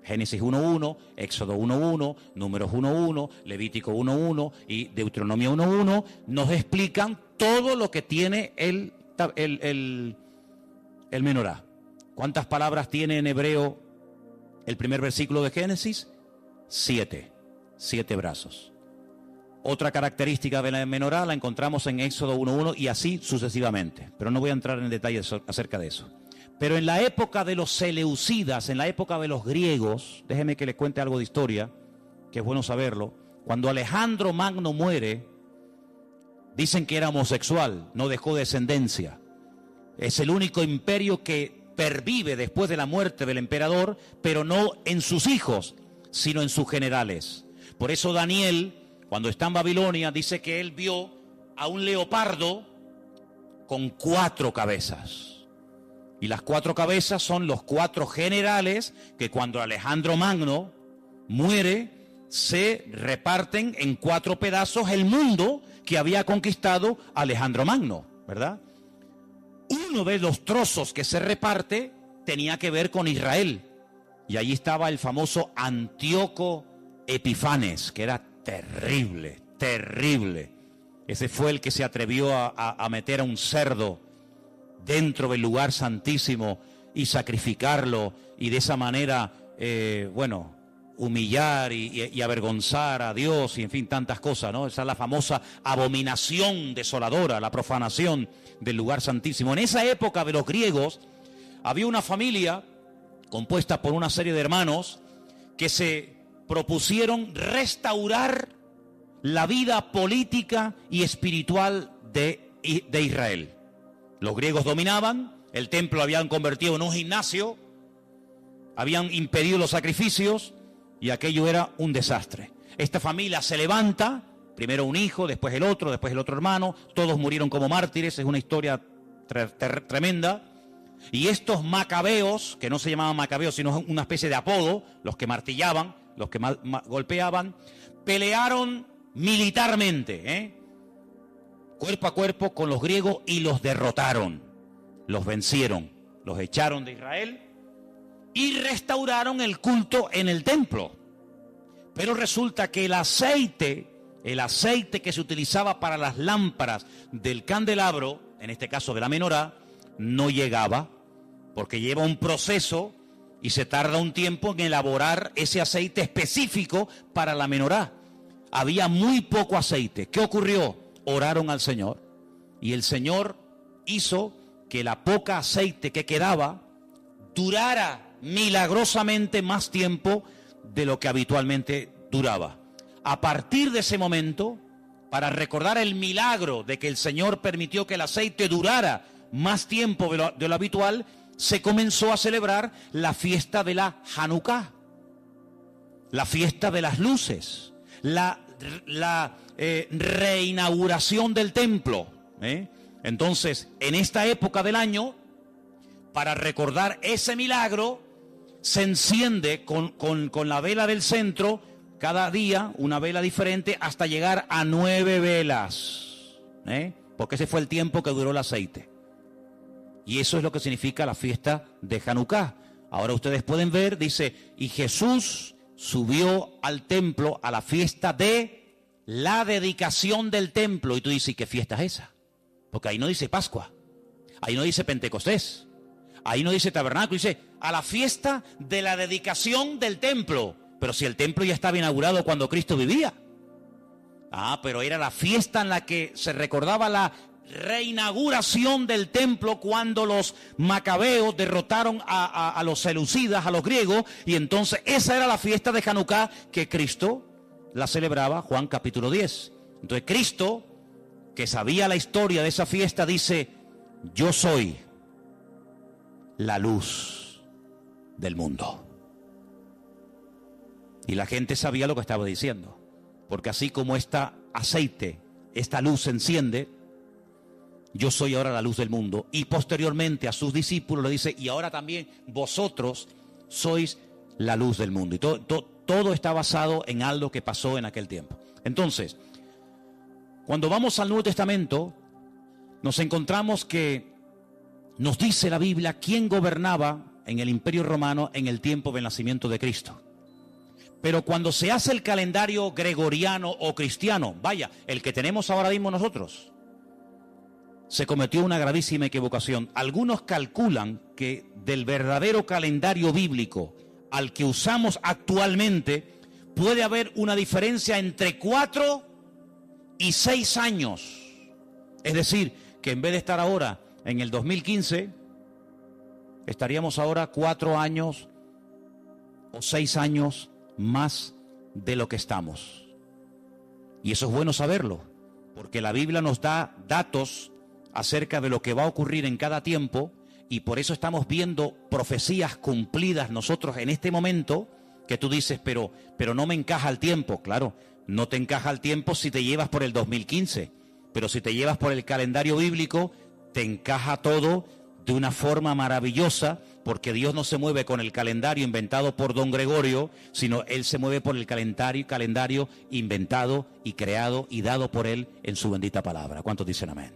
Génesis 1.1, Éxodo 1.1, Números 1.1, Levítico 1.1 y Deuteronomio 1.1, nos explican todo lo que tiene el menorá. ¿Cuántas palabras tiene en hebreo el primer versículo de Génesis? 7 brazos. Otra característica de la menorá la encontramos en Éxodo 1.1 y así sucesivamente, pero no voy a entrar en detalles acerca de eso. Pero en la época de los seleucidas, en la época de los griegos, déjeme que les cuente algo de historia, que es bueno saberlo. Cuando Alejandro Magno muere, dicen que era homosexual, no dejó descendencia. Es el único imperio que pervive después de la muerte del emperador, pero no en sus hijos, sino en sus generales. Por eso Daniel, cuando está en Babilonia, dice que él vio a un leopardo con 4 cabezas. Y las 4 cabezas son los 4 generales que cuando Alejandro Magno muere, se reparten en 4 pedazos el mundo que había conquistado Alejandro Magno, ¿verdad? Uno de los trozos que se reparte tenía que ver con Israel. Y allí estaba el famoso Antíoco Epifanes, que era terrible, terrible. Ese fue el que se atrevió a meter a un cerdo dentro del lugar santísimo y sacrificarlo y de esa manera, humillar y avergonzar a Dios y en fin, tantas cosas, ¿no? Esa es la famosa abominación desoladora, la profanación del lugar santísimo. En esa época de los griegos había una familia compuesta por una serie de hermanos que se propusieron restaurar la vida política y espiritual de Israel. Los griegos dominaban, el templo lo habían convertido en un gimnasio, habían impedido los sacrificios y aquello era un desastre. Esta familia se levanta, primero un hijo, después el otro hermano, todos murieron como mártires, es una historia tremenda. Y estos macabeos, que no se llamaban macabeos, sino una especie de apodo, los que martillaban, los que golpeaban, pelearon militarmente, cuerpo a cuerpo con los griegos y los derrotaron, los vencieron, los echaron de Israel y restauraron el culto en el templo. Pero resulta que el aceite que se utilizaba para las lámparas del candelabro, en este caso de la menorá, no llegaba, porque lleva un proceso y se tarda un tiempo en elaborar ese aceite específico para la menorá. Había muy poco aceite. ¿Qué ocurrió? Oraron al Señor y el Señor hizo que la poca aceite que quedaba durara milagrosamente más tiempo de lo que habitualmente duraba. A partir de ese momento, para recordar el milagro de que el Señor permitió que el aceite durara más tiempo de lo habitual, se comenzó a celebrar la fiesta de la Hanukkah, la fiesta de las luces, la reinauguración del templo. Entonces, en esta época del año, para recordar ese milagro, se enciende con la vela del centro, cada día una vela diferente, hasta llegar a 9 velas, porque ese fue el tiempo que duró el aceite. Y eso es lo que significa la fiesta de Hanukkah. Ahora ustedes pueden ver, dice, y Jesús subió al templo a la fiesta de la dedicación del templo. Y tú dices, ¿qué fiesta es esa? Porque ahí no dice Pascua, ahí no dice Pentecostés, ahí no dice Tabernáculo, dice a la fiesta de la dedicación del templo. Pero si el templo ya estaba inaugurado cuando Cristo vivía. Pero era la fiesta en la que se recordaba la reinauguración del templo cuando los macabeos derrotaron a los seleucidas, a los griegos, y entonces esa era la fiesta de Hanukkah que Cristo la celebraba, Juan capítulo 10. Entonces Cristo, que sabía la historia de esa fiesta, dice, yo soy la luz del mundo. Y la gente sabía lo que estaba diciendo, porque así como esta aceite, esta luz se enciende, yo soy ahora la luz del mundo. Y posteriormente a sus discípulos le dice, y ahora también vosotros sois la luz del mundo. Y todo está basado en algo que pasó en aquel tiempo. Entonces, cuando vamos al Nuevo Testamento, nos encontramos que nos dice la Biblia quién gobernaba en el Imperio Romano en el tiempo del nacimiento de Cristo. Pero cuando se hace el calendario gregoriano o cristiano, vaya, el que tenemos ahora mismo nosotros, se cometió una gravísima equivocación. Algunos calculan que del verdadero calendario bíblico al que usamos actualmente puede haber una diferencia entre 4 y 6 años. Es decir, que en vez de estar ahora en el 2015, estaríamos ahora 4 años o 6 años más de lo que estamos. Y eso es bueno saberlo, porque la Biblia nos da datos acerca de lo que va a ocurrir en cada tiempo, y por eso estamos viendo profecías cumplidas nosotros en este momento, que tú dices, pero no me encaja el tiempo. Claro, no te encaja el tiempo si te llevas por el 2015, pero si te llevas por el calendario bíblico, te encaja todo de una forma maravillosa, porque Dios no se mueve con el calendario inventado por don Gregorio, sino Él se mueve por el calendario inventado y creado y dado por Él en su bendita palabra. ¿Cuántos dicen amén?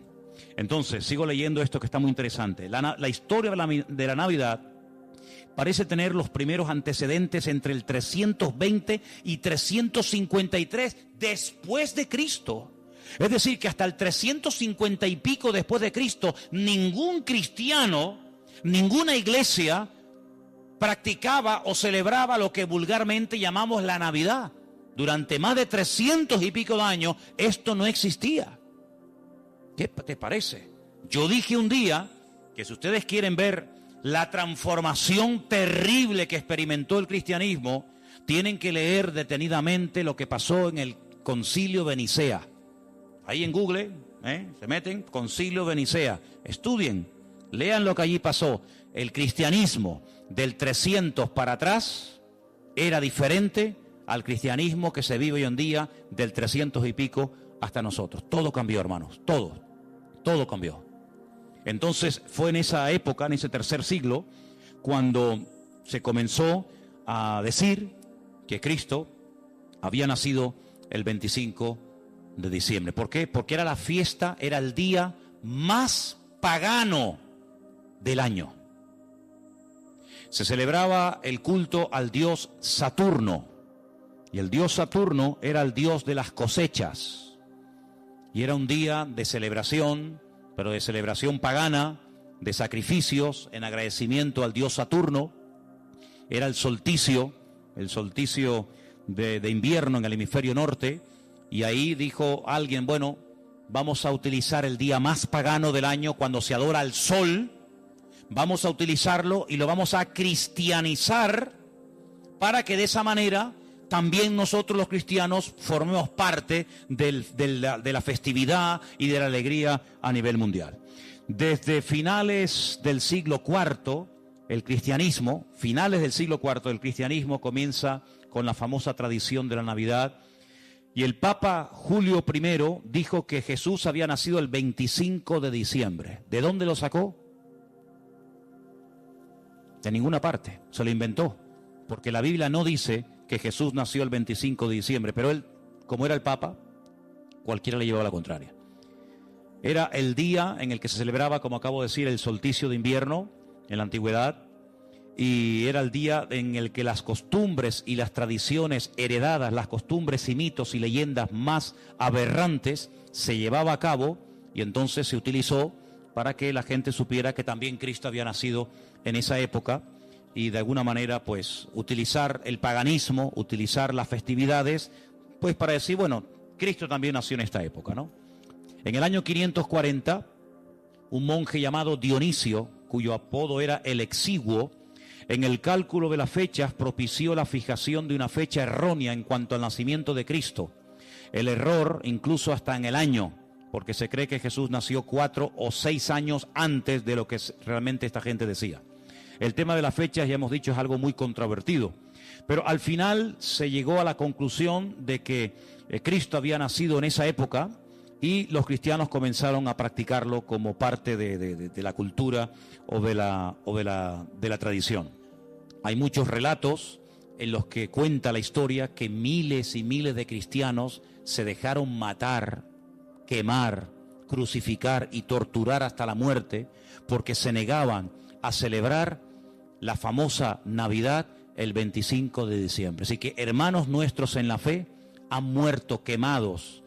Entonces, sigo leyendo esto que está muy interesante. La historia de la Navidad parece tener los primeros antecedentes entre el 320 y 353 después de Cristo. Es decir, que hasta el 350 y pico después de Cristo, ningún cristiano, ninguna iglesia practicaba o celebraba lo que vulgarmente llamamos la Navidad. Durante más de 300 y pico de años, esto no existía. ¿Qué te parece? Yo dije un día que si ustedes quieren ver la transformación terrible que experimentó el cristianismo, tienen que leer detenidamente lo que pasó en el Concilio de Nicea. Ahí en Google, se meten, Concilio de Nicea, estudien, lean lo que allí pasó. El cristianismo del 300 para atrás era diferente al cristianismo que se vive hoy en día del 300 y pico hasta nosotros. Todo cambió, hermanos, todo cambió. Entonces fue en esa época, en ese tercer siglo, cuando se comenzó a decir que Cristo había nacido el 25 de diciembre. ¿Por qué? Porque era la fiesta, era el día más pagano del año. Se celebraba el culto al dios Saturno, y el dios Saturno era el dios de las cosechas, y era un día de celebración, pero de celebración pagana, de sacrificios en agradecimiento al dios Saturno. Era el solsticio de invierno en el hemisferio norte, y ahí dijo alguien, bueno, vamos a utilizar el día más pagano del año cuando se adora al sol, vamos a utilizarlo y lo vamos a cristianizar para que de esa manera también nosotros los cristianos formemos parte de la festividad y de la alegría a nivel mundial. Desde finales del siglo IV, el cristianismo, finales del siglo IV, el cristianismo comienza con la famosa tradición de la Navidad, y el Papa Julio I dijo que Jesús había nacido el 25 de diciembre. ¿De dónde lo sacó? De ninguna parte, se lo inventó, porque la Biblia no dice que Jesús nació el 25 de diciembre, pero él, como era el Papa, cualquiera le llevaba la contraria. Era el día en el que se celebraba, como acabo de decir, el solsticio de invierno en la antigüedad, y era el día en el que las costumbres y las tradiciones heredadas, las costumbres y mitos y leyendas más aberrantes se llevaba a cabo, y entonces se utilizó para que la gente supiera que también Cristo había nacido en esa época, y de alguna manera pues utilizar el paganismo, utilizar las festividades, pues para decir, bueno, Cristo también nació en esta época, ¿no? En el año 540, un monje llamado Dionisio, cuyo apodo era el Exiguo, en el cálculo de las fechas propició la fijación de una fecha errónea en cuanto al nacimiento de Cristo. El error incluso hasta en el año, porque se cree que Jesús nació 4 o 6 años antes de lo que realmente esta gente decía. El tema de las fechas, ya hemos dicho, es algo muy controvertido, pero al final se llegó a la conclusión de que Cristo había nacido en esa época, y los cristianos comenzaron a practicarlo como parte de la cultura o de la tradición. Hay muchos relatos en los que cuenta la historia que miles y miles de cristianos se dejaron matar, quemar, crucificar y torturar hasta la muerte porque se negaban a celebrar la famosa Navidad el 25 de diciembre. Así que hermanos nuestros en la fe han muerto quemados,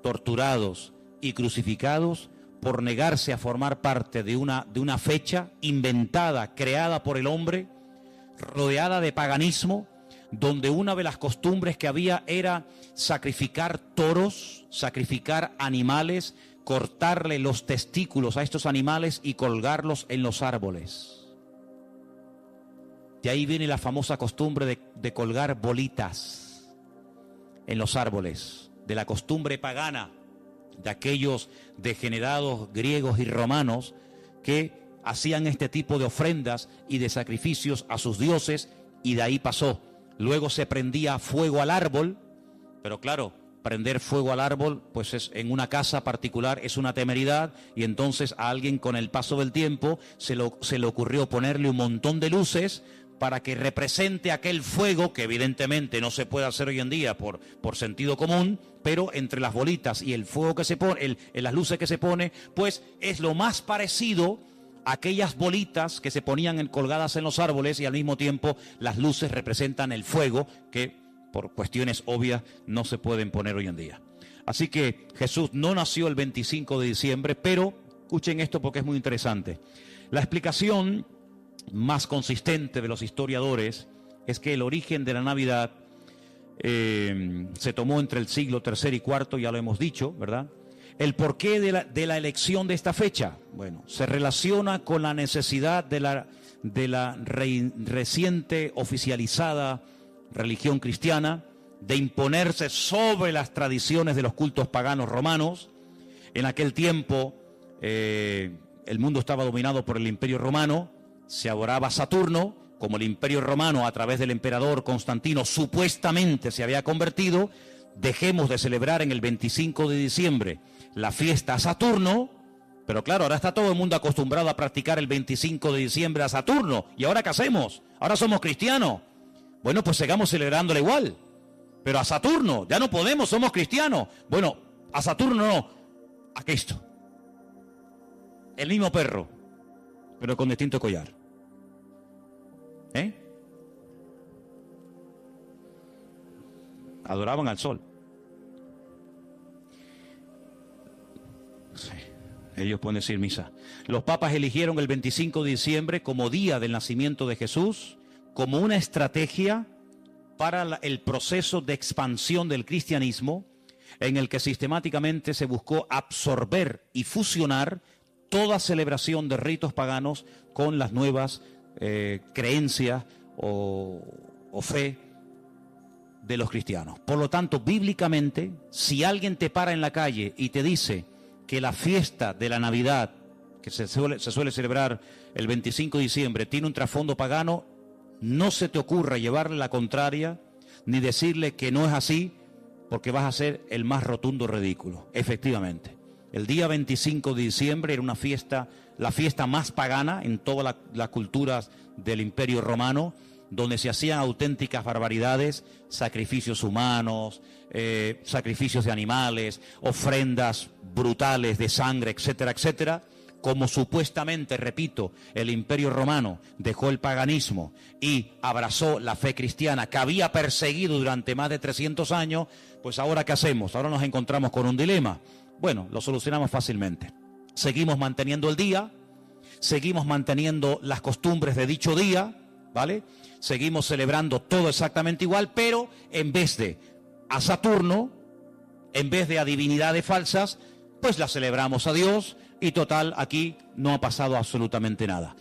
torturados y crucificados por negarse a formar parte de una fecha inventada, creada por el hombre, rodeada de paganismo, donde una de las costumbres que había era sacrificar toros, sacrificar animales, cortarle los testículos a estos animales y colgarlos en los árboles. De ahí viene la famosa costumbre de colgar bolitas en los árboles, de la costumbre pagana de aquellos degenerados griegos y romanos que hacían este tipo de ofrendas y de sacrificios a sus dioses, y de ahí pasó. Luego se prendía fuego al árbol, pero claro, prender fuego al árbol, pues es en una casa particular, es una temeridad, y entonces a alguien con el paso del tiempo se le ocurrió ponerle un montón de luces para que represente aquel fuego, que evidentemente no se puede hacer hoy en día por sentido común, pero entre las bolitas y el fuego que se pone, las luces que se pone, pues es lo más parecido a aquellas bolitas que se ponían colgadas en los árboles, y al mismo tiempo las luces representan el fuego, que por cuestiones obvias no se pueden poner hoy en día. Así que Jesús no nació el 25 de diciembre, pero escuchen esto porque es muy interesante. La explicación más consistente de los historiadores es que el origen de la Navidad se tomó entre el siglo III y IV, ya lo hemos dicho, ¿verdad? El porqué de la elección de esta fecha, bueno, se relaciona con la necesidad de la reciente oficializada religión cristiana de imponerse sobre las tradiciones de los cultos paganos romanos. En aquel tiempo el mundo estaba dominado por el Imperio Romano, se adoraba a Saturno. Como el Imperio Romano a través del emperador Constantino supuestamente se había convertido, dejemos de celebrar en el 25 de diciembre la fiesta a Saturno, pero claro, ahora está todo el mundo acostumbrado a practicar el 25 de diciembre a Saturno, ¿y ahora qué hacemos? Ahora somos cristianos. Bueno, pues sigamos celebrándole igual, pero a Saturno ya no podemos, somos cristianos. Bueno, a Saturno no, a Cristo. El mismo perro, pero con distinto collar. Adoraban al sol. Sí. Ellos pueden decir misa. Los papas eligieron el 25 de diciembre como día del nacimiento de Jesús, como una estrategia para el proceso de expansión del cristianismo, en el que sistemáticamente se buscó absorber y fusionar toda celebración de ritos paganos con las nuevas creencias o fe de los cristianos. Por lo tanto, bíblicamente, si alguien te para en la calle y te dice que la fiesta de la Navidad, que se suele celebrar el 25 de diciembre, tiene un trasfondo pagano, no se te ocurra llevarle la contraria, ni decirle que no es así, porque vas a ser el más rotundo ridículo. Efectivamente, el día 25 de diciembre era una fiesta, la fiesta más pagana en todas las culturas del Imperio Romano, donde se hacían auténticas barbaridades, sacrificios humanos, sacrificios de animales, ofrendas brutales de sangre, etcétera, etcétera. Como supuestamente, repito, el Imperio Romano dejó el paganismo y abrazó la fe cristiana que había perseguido durante más de 300 años, pues ahora ¿qué hacemos? Ahora nos encontramos con un dilema. Bueno, lo solucionamos fácilmente. Seguimos manteniendo el día, seguimos manteniendo las costumbres de dicho día, ¿vale? Seguimos celebrando todo exactamente igual, pero en vez de a Saturno, en vez de a divinidades falsas, pues la celebramos a Dios. Y total, aquí no ha pasado absolutamente nada.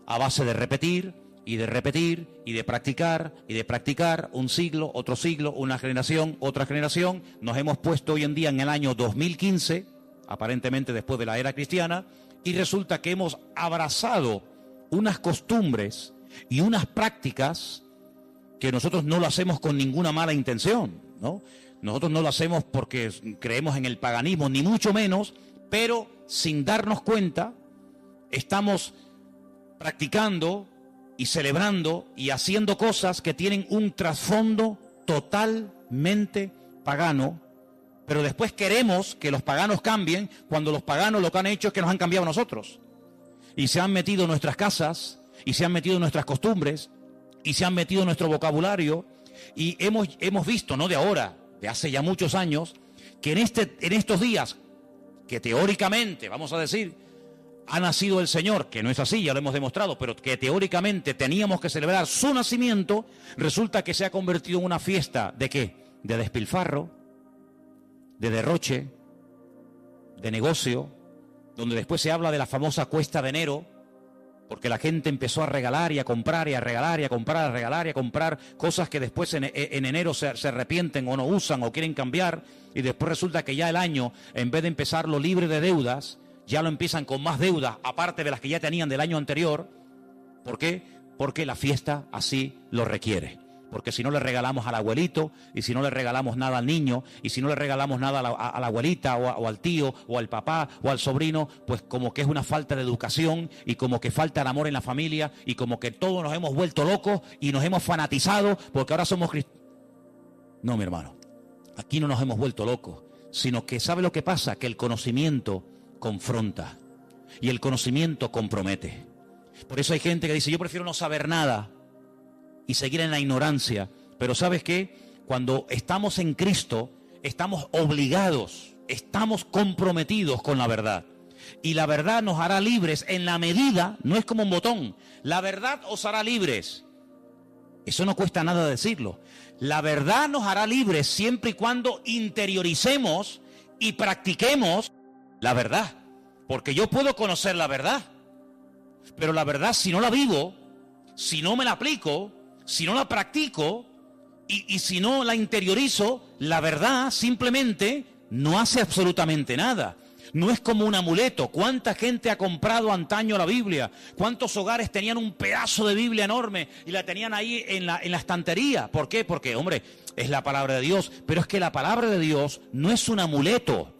A base de repetir y de repetir y de practicar, un siglo, otro siglo, una generación, otra generación, nos hemos puesto hoy en día en el año 2015, aparentemente después de la era cristiana, y resulta que hemos abrazado unas costumbres y unas prácticas que nosotros no lo hacemos con ninguna mala intención, ¿no? Nosotros no lo hacemos porque creemos en el paganismo, ni mucho menos, pero sin darnos cuenta, estamos practicando y celebrando y haciendo cosas que tienen un trasfondo totalmente pagano, pero después queremos que los paganos cambien cuando los paganos lo que han hecho es que nos han cambiado a nosotros. Y se han metido en nuestras casas, y se han metido en nuestras costumbres, y se han metido en nuestro vocabulario, y hemos visto, no de ahora, de hace ya muchos años, que en estos días, que teóricamente, vamos a decir, ha nacido el Señor, que no es así, ya lo hemos demostrado, pero que teóricamente teníamos que celebrar su nacimiento, resulta que se ha convertido en una fiesta ¿de qué? De despilfarro, de derroche, de negocio, donde después se habla de la famosa cuesta de enero, porque la gente empezó a regalar y a comprar y a regalar y a comprar, a regalar y a comprar cosas que después en enero se arrepienten o no usan o quieren cambiar, y después resulta que ya el año, en vez de empezarlo libre de deudas, ya lo empiezan con más deudas, aparte de las que ya tenían del año anterior. ¿Por qué? Porque la fiesta así lo requiere. Porque si no le regalamos al abuelito, y si no le regalamos nada al niño, y si no le regalamos nada a la abuelita, o al tío, o al papá, o al sobrino, pues como que es una falta de educación, y como que falta el amor en la familia, y como que todos nos hemos vuelto locos, y nos hemos fanatizado, porque ahora somos cristianos. No, mi hermano, aquí no nos hemos vuelto locos, sino que ¿sabe lo que pasa? Que el conocimiento confronta, y el conocimiento compromete. Por eso hay gente que dice, yo prefiero no saber nada, y seguir en la ignorancia. Pero ¿sabes qué? Cuando estamos en Cristo, estamos obligados, estamos comprometidos con la verdad. Y la verdad nos hará libres en la medida, no es como un botón, la verdad os hará libres. Eso no cuesta nada decirlo. La verdad nos hará libres siempre y cuando interioricemos y practiquemos la verdad. Porque yo puedo conocer la verdad, pero la verdad, si no la vivo, si no me la aplico, si no la practico y si no la interiorizo, la verdad simplemente no hace absolutamente nada. No es como un amuleto. ¿Cuánta gente ha comprado antaño la Biblia? ¿Cuántos hogares tenían un pedazo de Biblia enorme y la tenían ahí en la estantería? ¿Por qué? Porque, hombre, es la palabra de Dios. Pero es que la palabra de Dios no es un amuleto.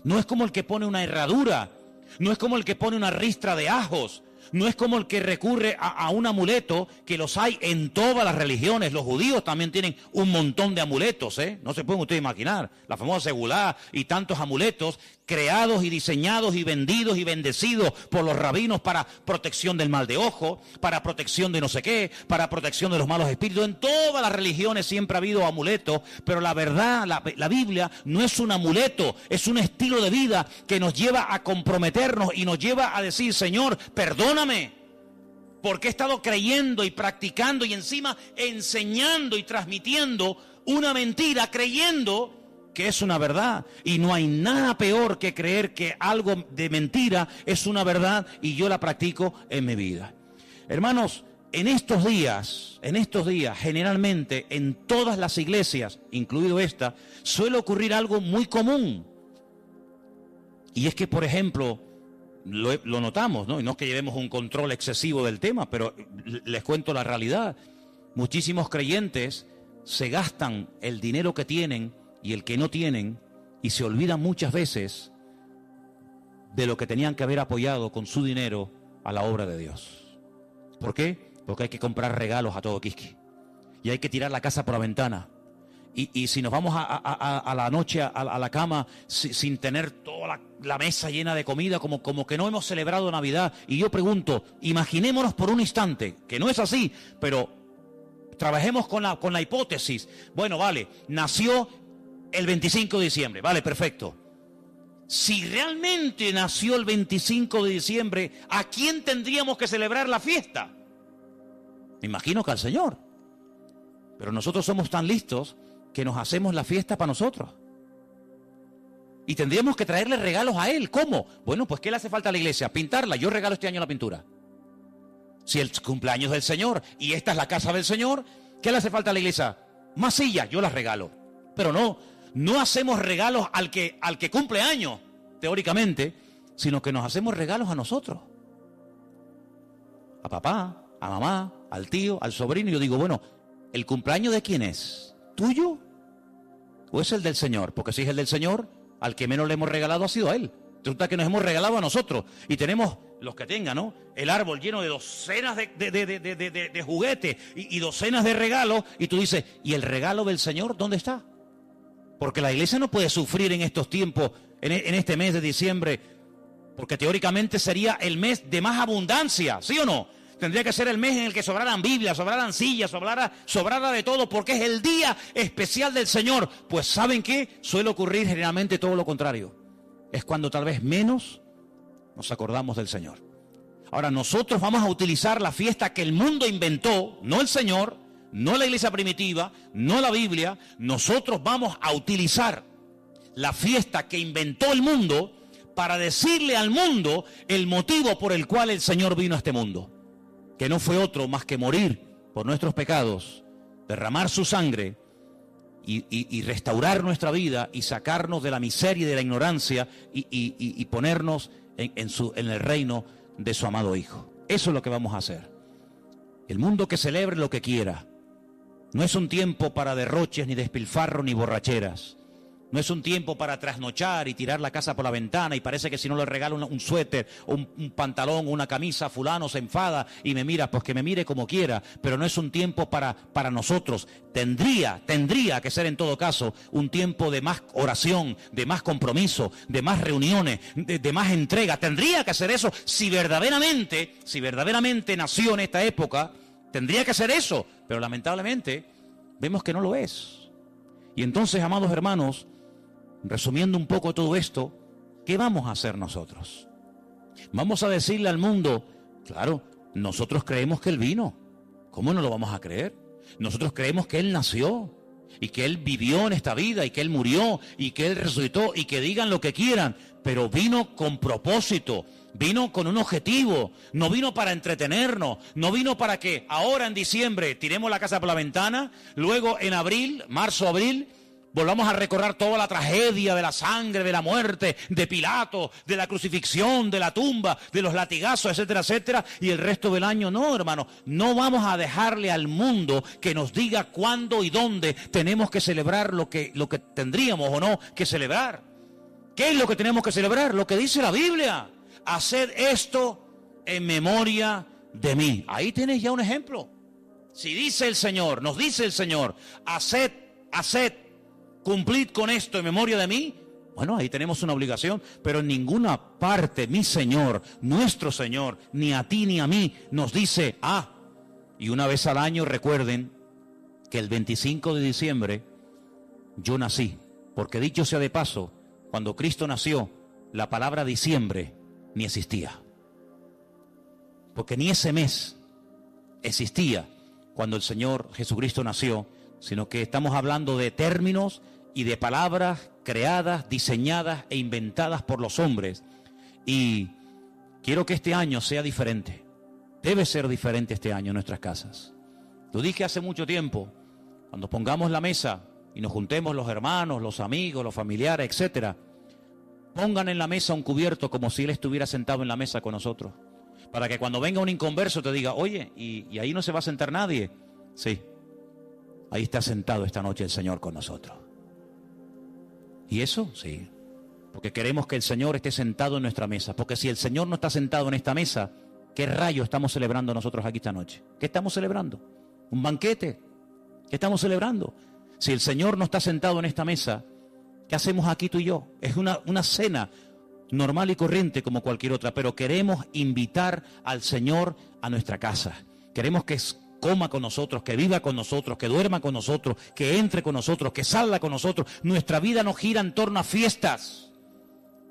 No es como el que pone una herradura. No es como el que pone una ristra de ajos. No es como el que recurre a un amuleto, que los hay en todas las religiones. Los judíos también tienen un montón de amuletos, ¿eh? No se pueden ustedes imaginar. La famosa segulá y tantos amuletos creados y diseñados y vendidos y bendecidos por los rabinos para protección del mal de ojo, para protección de no sé qué, para protección de los malos espíritus. En todas las religiones siempre ha habido amuletos, pero la verdad, la Biblia no es un amuleto, es un estilo de vida que nos lleva a comprometernos y nos lleva a decir: Señor, perdóname, porque he estado creyendo y practicando y encima enseñando y transmitiendo una mentira, creyendo que es una verdad. Y no hay nada peor que creer que algo de mentira es una verdad y yo la practico en mi vida. Hermanos, en estos días, generalmente en todas las iglesias, incluido esta, suele ocurrir algo muy común. Y es que, por ejemplo, lo notamos, ¿no? Y no es que llevemos un control excesivo del tema, pero les cuento la realidad. Muchísimos creyentes se gastan el dinero que tienen y el que no tienen, y se olvidan muchas veces de lo que tenían que haber apoyado con su dinero a la obra de Dios. ¿Por qué? Porque hay que comprar regalos a todo quisqui, y hay que tirar la casa por la ventana. Y si nos vamos a la noche a la cama sin tener toda la mesa llena de comida, como que no hemos celebrado Navidad. Y yo pregunto, imaginémonos por un instante, que no es así, pero trabajemos con la hipótesis. Bueno, vale, nació el 25 de diciembre, vale, perfecto. Si realmente nació el 25 de diciembre, ¿a quién tendríamos que celebrar la fiesta? Me imagino que al Señor. Pero nosotros somos tan listos que nos hacemos la fiesta para nosotros. Y tendríamos que traerle regalos a Él. ¿Cómo? Bueno, pues ¿qué le hace falta a la iglesia? Pintarla. Yo regalo este año la pintura. Si el cumpleaños del Señor y esta es la casa del Señor, ¿qué le hace falta a la iglesia? Más sillas, yo las regalo. Pero no hacemos regalos al que cumple años, teóricamente, sino que nos hacemos regalos a nosotros. A papá, a mamá, al tío, al sobrino. Y yo digo, bueno, ¿el cumpleaños de quién es? ¿Tuyo o es el del Señor? Porque si es el del Señor, al que menos le hemos regalado ha sido a Él. Resulta que nos hemos regalado a nosotros. Y tenemos, los que tengan, ¿no?, el árbol lleno de docenas de juguetes y docenas de regalos. Y tú dices, ¿y el regalo del Señor dónde está? Porque la iglesia no puede sufrir en estos tiempos, en este mes de diciembre, porque teóricamente sería el mes de más abundancia, ¿sí o no? Tendría que ser el mes en el que sobraran Biblias, sobraran sillas, sobrara de todo, porque es el día especial del Señor. Pues ¿saben qué? Suele ocurrir generalmente todo lo contrario. Es cuando tal vez menos nos acordamos del Señor. Ahora, nosotros vamos a utilizar la fiesta que el mundo inventó, no el Señor, no la iglesia primitiva, no la Biblia. Nosotros vamos a utilizar la fiesta que inventó el mundo para decirle al mundo el motivo por el cual el Señor vino a este mundo. Que no fue otro más que morir por nuestros pecados, derramar su sangre y restaurar nuestra vida y sacarnos de la miseria y de la ignorancia y ponernos en el reino de su amado Hijo. Eso es lo que vamos a hacer. El mundo que celebre lo que quiera. No es un tiempo para derroches, ni despilfarro, ni borracheras. No es un tiempo para trasnochar y tirar la casa por la ventana y parece que si no le regalo un suéter, un pantalón, una camisa, fulano se enfada y me mira, pues que me mire como quiera. Pero no es un tiempo para nosotros. Tendría que ser en todo caso un tiempo de más oración, de más compromiso, de más reuniones, de más entrega. Tendría que ser eso. Si verdaderamente nació en esta época, tendría que ser eso. Pero lamentablemente vemos que no lo es. Y entonces, amados hermanos, resumiendo un poco todo esto, ¿qué vamos a hacer nosotros? Vamos a decirle al mundo, claro, nosotros creemos que Él vino. ¿Cómo no lo vamos a creer? Nosotros creemos que Él nació y que Él vivió en esta vida y que Él murió y que Él resucitó y que digan lo que quieran, pero vino con propósito, vino con un objetivo, no vino para entretenernos, no vino para que ahora en diciembre tiremos la casa por la ventana, luego en abril, marzo, abril, volvamos a recordar toda la tragedia de la sangre, de la muerte, de Pilato, de la crucifixión, de la tumba, de los latigazos, etcétera, etcétera, y el resto del año. No, hermano, no vamos a dejarle al mundo que nos diga cuándo y dónde tenemos que celebrar lo que tendríamos o no que celebrar. ¿Qué es lo que tenemos que celebrar? Lo que dice la Biblia. Haced esto en memoria de mí. Ahí tienes ya un ejemplo. Si dice el Señor, nos dice el Señor, haced, cumplid con esto en memoria de mí. Bueno, ahí tenemos una obligación, pero en ninguna parte mi Señor, nuestro Señor, ni a ti ni a mí, nos dice, y una vez al año recuerden que el 25 de diciembre yo nací. Porque dicho sea de paso, cuando Cristo nació, la palabra diciembre ni existía. Porque ni ese mes existía cuando el Señor Jesucristo nació, sino que estamos hablando de términos y de palabras creadas, diseñadas e inventadas por los hombres. Y quiero que este año sea diferente. Debe ser diferente este año en nuestras casas. Lo dije hace mucho tiempo, cuando pongamos la mesa y nos juntemos los hermanos, los amigos, los familiares, etcétera, pongan en la mesa un cubierto como si Él estuviera sentado en la mesa con nosotros. Para que cuando venga un inconverso te diga, oye, ¿y ahí no se va a sentar nadie? Sí, ahí está sentado esta noche el Señor con nosotros. ¿Y eso? Sí, porque queremos que el Señor esté sentado en nuestra mesa. Porque si el Señor no está sentado en esta mesa, ¿qué rayo estamos celebrando nosotros aquí esta noche? ¿Qué estamos celebrando? ¿Un banquete? ¿Qué estamos celebrando? Si el Señor no está sentado en esta mesa, ¿qué hacemos aquí tú y yo? Es una cena normal y corriente como cualquier otra, pero queremos invitar al Señor a nuestra casa. Queremos que coma con nosotros, que viva con nosotros, que duerma con nosotros, que entre con nosotros, que salga con nosotros. Nuestra vida no gira en torno a fiestas,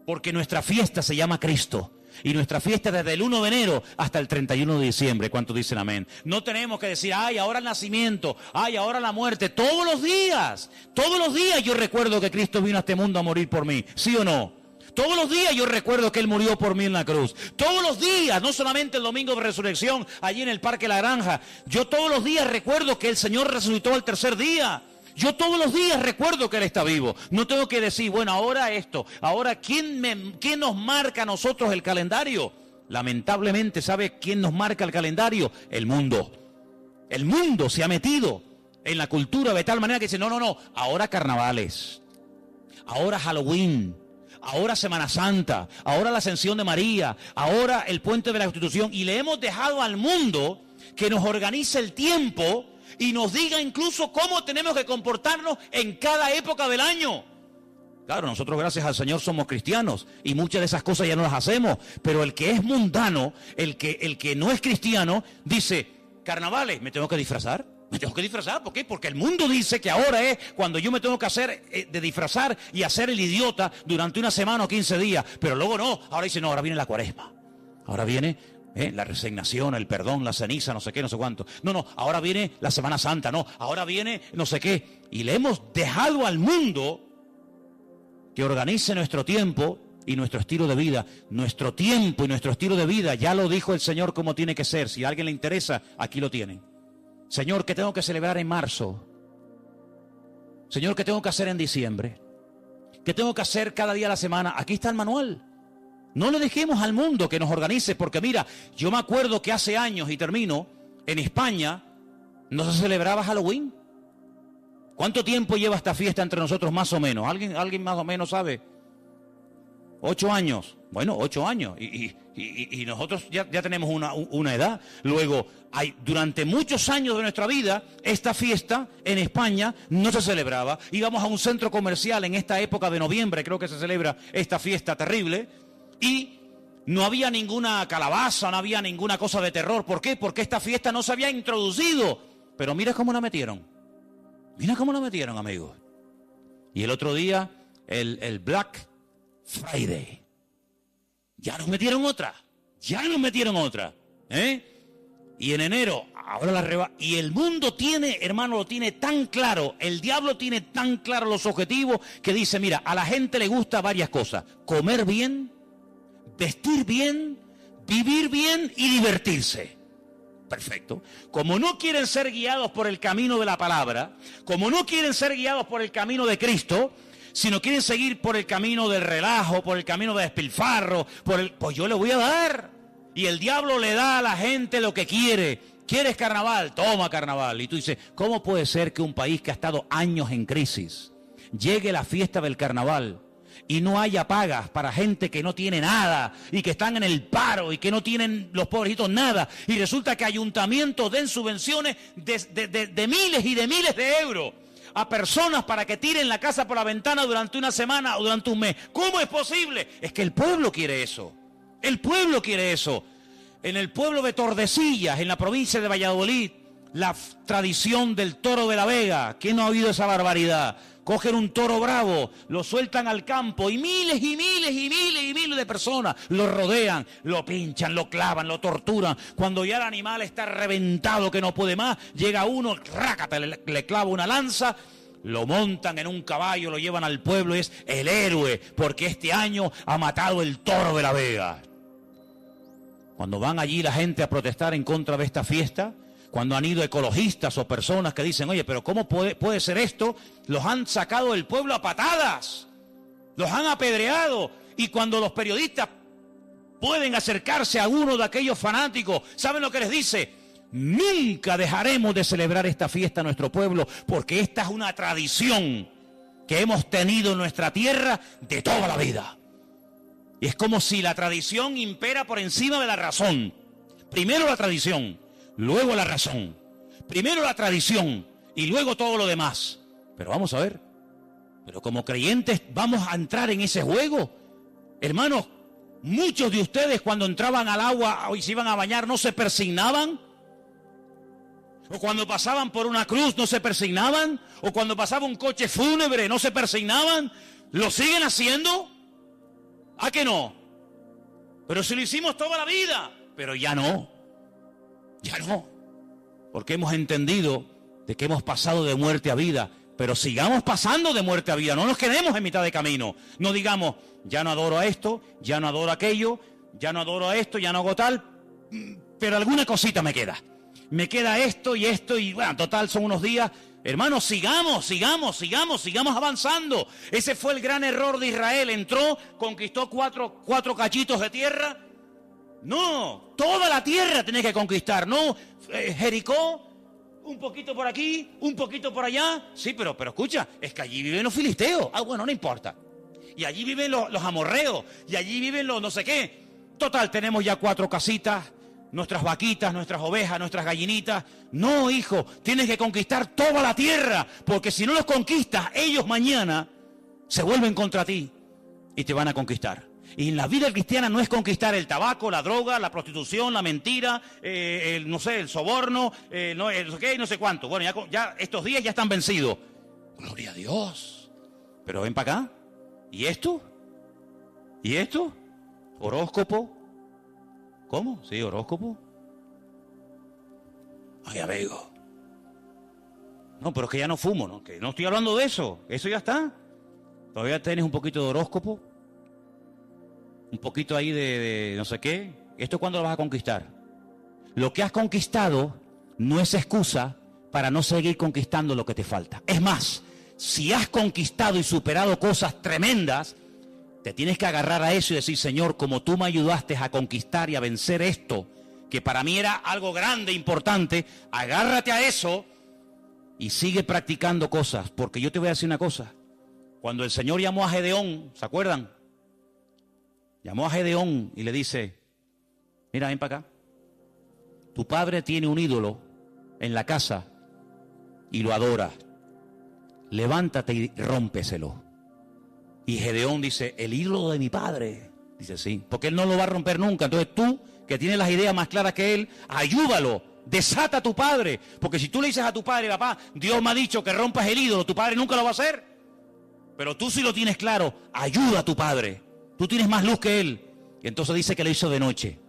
porque nuestra fiesta se llama Cristo. Y nuestra fiesta desde el 1 de enero hasta el 31 de diciembre. ¿Cuántos dicen amén? No tenemos que decir, ahora el nacimiento, ahora la muerte. Todos los días yo recuerdo que Cristo vino a este mundo a morir por mí. ¿Sí o no? Todos los días yo recuerdo que Él murió por mí en la cruz. Todos los días, no solamente el domingo de resurrección, allí en el Parque La Granja. Yo todos los días recuerdo que el Señor resucitó al tercer día. Yo todos los días recuerdo que Él está vivo. No tengo que decir, bueno, ahora esto. Ahora, ¿quién nos marca a nosotros el calendario? Lamentablemente, ¿sabe quién nos marca el calendario? El mundo. El mundo se ha metido en la cultura de tal manera que dice, no, ahora carnavales, ahora Halloween, ahora Semana Santa, ahora la Ascensión de María, ahora el Puente de la Constitución. Y le hemos dejado al mundo que nos organice el tiempo y nos diga incluso cómo tenemos que comportarnos en cada época del año. Claro, nosotros gracias al Señor somos cristianos y muchas de esas cosas ya no las hacemos, pero el que es mundano, el que no es cristiano, dice, carnavales, ¿me tengo que disfrazar? ¿Me tengo que disfrazar? ¿Por qué? Porque el mundo dice que ahora es cuando yo me tengo que hacer de disfrazar y hacer el idiota durante una semana o 15 días, pero luego no, ahora dice, no, ahora viene la cuaresma, ahora viene la resignación, el perdón, la ceniza, no sé qué, no sé cuánto. No, ahora viene la Semana Santa, no, ahora viene no sé qué. Y le hemos dejado al mundo que organice nuestro tiempo y nuestro estilo de vida. Nuestro tiempo y nuestro estilo de vida, ya lo dijo el Señor cómo tiene que ser. Si a alguien le interesa, aquí lo tienen. Señor, ¿qué tengo que celebrar en marzo? Señor, ¿qué tengo que hacer en diciembre? ¿Qué tengo que hacer cada día de la semana? Aquí está el manual. No le dejemos al mundo que nos organice, porque mira, yo me acuerdo que hace años, y termino, en España no se celebraba Halloween. ¿Cuánto tiempo lleva esta fiesta entre nosotros más o menos? ¿Alguien más o menos sabe? 8 años. Bueno, 8 años. Y nosotros ya tenemos una edad. Luego, durante muchos años de nuestra vida, esta fiesta en España no se celebraba. Íbamos a un centro comercial en esta época de noviembre, creo que se celebra esta fiesta terrible. Y no había ninguna calabaza, no había ninguna cosa de terror. ¿Por qué? Porque esta fiesta no se había introducido. Pero mira cómo la metieron. Mira cómo la metieron, amigos. Y el otro día, el Black Friday. Ya nos metieron otra. Y en enero, ahora la y el mundo tiene, hermano, lo tiene tan claro. El diablo tiene tan claro los objetivos que dice, mira, a la gente le gusta varias cosas. Comer bien, vestir bien, vivir bien y divertirse. Perfecto. Como no quieren ser guiados por el camino de la palabra, como no quieren ser guiados por el camino de Cristo, sino quieren seguir por el camino del relajo, por el camino de despilfarro, pues yo le voy a dar. Y el diablo le da a la gente lo que quiere. ¿Quieres carnaval? Toma carnaval. Y tú dices, ¿cómo puede ser que un país que ha estado años en crisis llegue la fiesta del carnaval y no haya pagas para gente que no tiene nada y que están en el paro y que no tienen los pobrecitos nada, y resulta que ayuntamientos den subvenciones de miles y de miles de euros a personas para que tiren la casa por la ventana durante una semana o durante un mes. ¿Cómo es posible? Es que el pueblo quiere eso. El pueblo quiere eso. En el pueblo de Tordesillas, en la provincia de Valladolid, la tradición del toro de la Vega. ¿Quién no ha oído esa barbaridad? Cogen un toro bravo, lo sueltan al campo y miles y miles y miles y miles de personas lo rodean, lo pinchan, lo clavan, lo torturan. Cuando ya el animal está reventado que no puede más, llega uno, rácata, le clava una lanza, lo montan en un caballo, lo llevan al pueblo y es el héroe, porque este año ha matado el toro de la Vega. Cuando van allí la gente a protestar en contra de esta fiesta, cuando han ido ecologistas o personas que dicen, oye, pero ¿cómo puede ser esto? Los han sacado del pueblo a patadas, los han apedreado. Y cuando los periodistas pueden acercarse a uno de aquellos fanáticos, ¿saben lo que les dice? Nunca dejaremos de celebrar esta fiesta en nuestro pueblo, porque esta es una tradición que hemos tenido en nuestra tierra de toda la vida. Y es como si la tradición impera por encima de la razón. Primero la tradición, luego la razón. Primero la tradición y luego todo lo demás. Pero vamos a ver, pero como creyentes vamos a entrar en ese juego. Hermanos, muchos de ustedes cuando entraban al agua y se iban a bañar no se persignaban. O cuando pasaban por una cruz no se persignaban. O cuando pasaba un coche fúnebre no se persignaban. ¿Lo siguen haciendo? ¿A que no? Pero si lo hicimos toda la vida. Pero ya no. Ya no. Porque hemos entendido de que hemos pasado de muerte a vida. Pero sigamos pasando de muerte a vida. No nos quedemos en mitad de camino. No digamos, ya no adoro a esto, ya no adoro a aquello, ya no adoro a esto, ya no hago tal. Pero alguna cosita me queda. Me queda esto y bueno, total son unos días. Hermanos, sigamos avanzando. Ese fue el gran error de Israel. Entró, conquistó cuatro cachitos de tierra. No, toda la tierra tenés que conquistar, ¿no? Jericó, un poquito por aquí, un poquito por allá. Sí, pero escucha, es que allí viven los filisteos. Ah, bueno, no importa. Y allí viven los amorreos, y allí viven los no sé qué. Total, tenemos ya 4 casitas, nuestras vaquitas, nuestras ovejas, nuestras gallinitas. No, hijo, tienes que conquistar toda la tierra, porque si no los conquistas, ellos mañana se vuelven contra ti y te van a conquistar. Y en la vida cristiana no es conquistar el tabaco, la droga, la prostitución, la mentira, el soborno, no sé cuánto. Bueno, ya estos días ya están vencidos. Gloria a Dios. Pero ven para acá. ¿Y esto? ¿Y esto? ¿Horóscopo? ¿Cómo? ¿Sí, horóscopo? Ay, amigo. No, pero es que ya no fumo, ¿no? Que no estoy hablando de eso. Eso ya está. Todavía tienes un poquito de horóscopo. Un poquito ahí de no sé qué. ¿Esto cuándo lo vas a conquistar? Lo que has conquistado no es excusa para no seguir conquistando lo que te falta. Es más, si has conquistado y superado cosas tremendas, te tienes que agarrar a eso y decir, Señor, como tú me ayudaste a conquistar y a vencer esto, que para mí era algo grande, importante, agárrate a eso y sigue practicando cosas. Porque yo te voy a decir una cosa. Cuando el Señor llamó a Gedeón, ¿se acuerdan? Llamó a Gedeón y le dice, mira, ven para acá. Tu padre tiene un ídolo en la casa y lo adora. Levántate y rómpeselo. Y Gedeón dice, ¿el ídolo de mi padre? Dice, sí, porque él no lo va a romper nunca. Entonces tú, que tienes las ideas más claras que él, ayúdalo, desata a tu padre. Porque si tú le dices a tu padre, papá, Dios me ha dicho que rompas el ídolo, tu padre nunca lo va a hacer. Pero tú sí lo tienes claro, ayuda a tu padre. Tú tienes más luz que él. Y entonces dice que lo hizo de noche.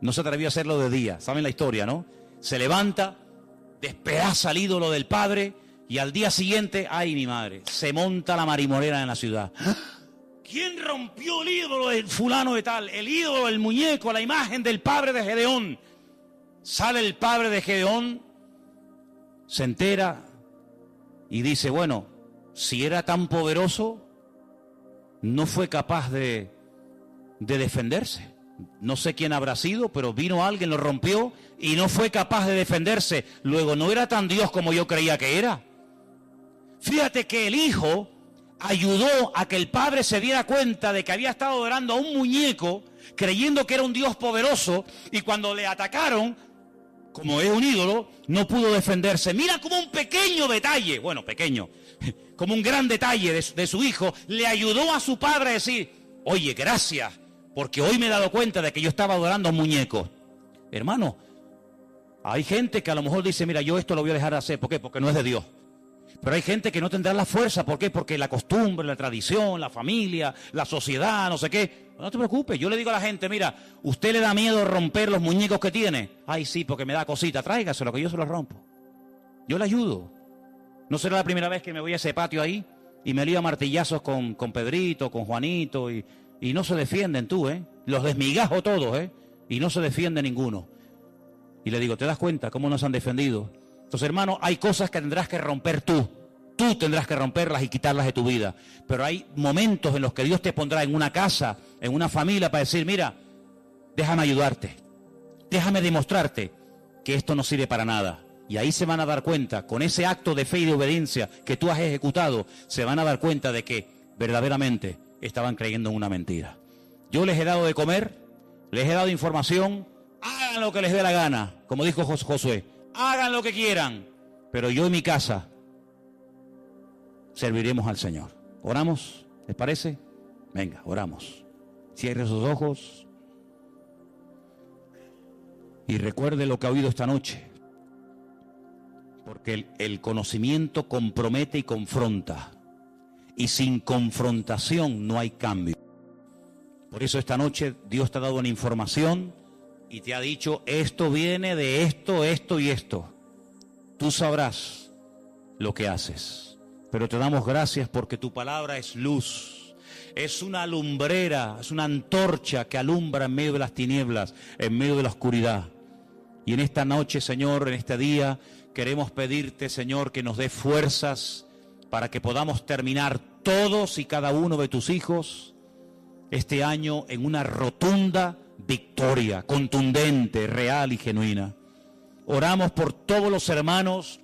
No se atrevió a hacerlo de día. ¿Saben la historia, no? Se levanta, despedaza el ídolo del padre y al día siguiente, ay mi madre, se monta la marimorera en la ciudad. ¿Quién rompió el ídolo del fulano de tal? El ídolo, el muñeco, la imagen del padre de Gedeón. Sale el padre de Gedeón, se entera y dice, bueno, si era tan poderoso, no fue capaz de defenderse. No sé quién habrá sido, pero vino alguien, lo rompió y no fue capaz de defenderse. Luego no era tan Dios como yo creía que era. Fíjate que el hijo ayudó a que el padre se diera cuenta de que había estado adorando a un muñeco, creyendo que era un Dios poderoso, y cuando le atacaron, como es un ídolo, no pudo defenderse. Mira como un pequeño detalle, bueno, pequeño, como un gran detalle de su hijo, le ayudó a su padre a decir, oye, gracias, porque hoy me he dado cuenta de que yo estaba adorando a un muñeco. Hermano, hay gente que a lo mejor dice, mira, yo esto lo voy a dejar de hacer. ¿Por qué? Porque no es de Dios. Pero hay gente que no tendrá la fuerza. ¿Por qué? Porque la costumbre, la tradición, la familia, la sociedad, no sé qué. No te preocupes. Yo le digo a la gente, mira, ¿usted le da miedo romper los muñecos que tiene? Ay, sí, porque me da cosita. Tráigaselo, que yo se los rompo. Yo le ayudo. No será la primera vez que me voy a ese patio ahí y me lío a martillazos con Pedrito, con Juanito, y no se defienden tú, ¿eh? Los desmigajo todos, ¿eh? Y no se defiende ninguno. Y le digo, ¿te das cuenta cómo nos han defendido? Entonces, hermano, hay cosas que tendrás que romper tú. Tú tendrás que romperlas y quitarlas de tu vida. Pero hay momentos en los que Dios te pondrá en una casa, en una familia, para decir, mira, déjame ayudarte. Déjame demostrarte que esto no sirve para nada. Y ahí se van a dar cuenta, con ese acto de fe y de obediencia que tú has ejecutado, se van a dar cuenta de que verdaderamente estaban creyendo en una mentira. Yo les he dado de comer, les he dado información, hagan lo que les dé la gana, como dijo Josué, hagan lo que quieran, pero yo y mi casa serviremos al Señor. ¿Oramos? ¿Les parece? Venga, oramos. Cierre sus ojos y recuerde lo que ha oído esta noche, porque el conocimiento compromete y confronta, y sin confrontación no hay cambio. Por eso esta noche Dios te ha dado una información y te ha dicho, esto viene de esto, esto y esto. Tú sabrás lo que haces. Pero te damos gracias porque tu palabra es luz. Es una lumbrera, es una antorcha que alumbra en medio de las tinieblas, en medio de la oscuridad. Y en esta noche, Señor, en este día, queremos pedirte, Señor, que nos dé fuerzas para que podamos terminar todos y cada uno de tus hijos este año en una rotunda victoria, contundente, real y genuina. Oramos por todos los hermanos,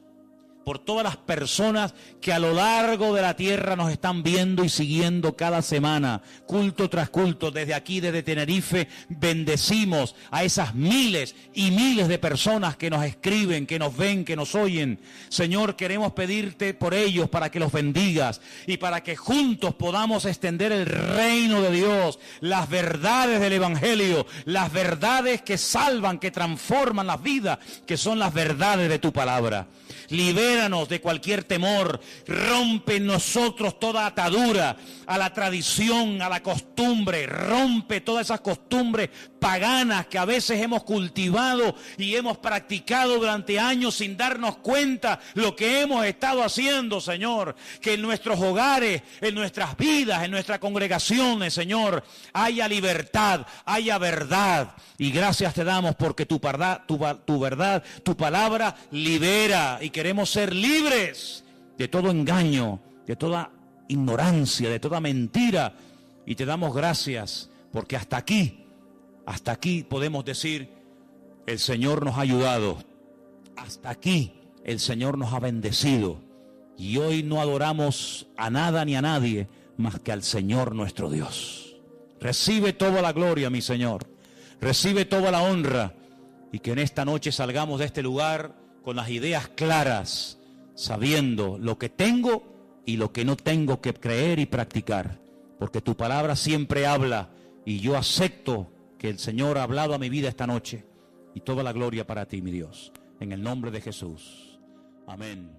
por todas las personas que a lo largo de la tierra nos están viendo y siguiendo cada semana, culto tras culto. Desde aquí, desde Tenerife, bendecimos a esas miles y miles de personas que nos escriben, que nos ven, que nos oyen. Señor, queremos pedirte por ellos para que los bendigas y para que juntos podamos extender el reino de Dios, las verdades del Evangelio, las verdades que salvan, que transforman las vidas, que son las verdades de tu palabra. Libéranos de cualquier temor, rompe en nosotros toda atadura a la tradición, a la costumbre, rompe todas esas costumbres paganas que a veces hemos cultivado y hemos practicado durante años sin darnos cuenta lo que hemos estado haciendo, Señor. Que en nuestros hogares, en nuestras vidas, en nuestras congregaciones, Señor, haya libertad, haya verdad. Y gracias te damos porque tu verdad, tu palabra libera, y queremos ser libres de todo engaño, de toda ignorancia, de toda mentira. Y te damos gracias porque hasta aquí podemos decir, el Señor nos ha ayudado. Hasta aquí el Señor nos ha bendecido. Y hoy no adoramos a nada ni a nadie más que al Señor nuestro Dios. Recibe toda la gloria, mi Señor. Recibe toda la honra. Y que en esta noche salgamos de este lugar con las ideas claras, sabiendo lo que tengo y lo que no tengo que creer y practicar. Porque tu palabra siempre habla y yo acepto que el Señor ha hablado a mi vida esta noche. Y toda la gloria para ti, mi Dios. En el nombre de Jesús. Amén.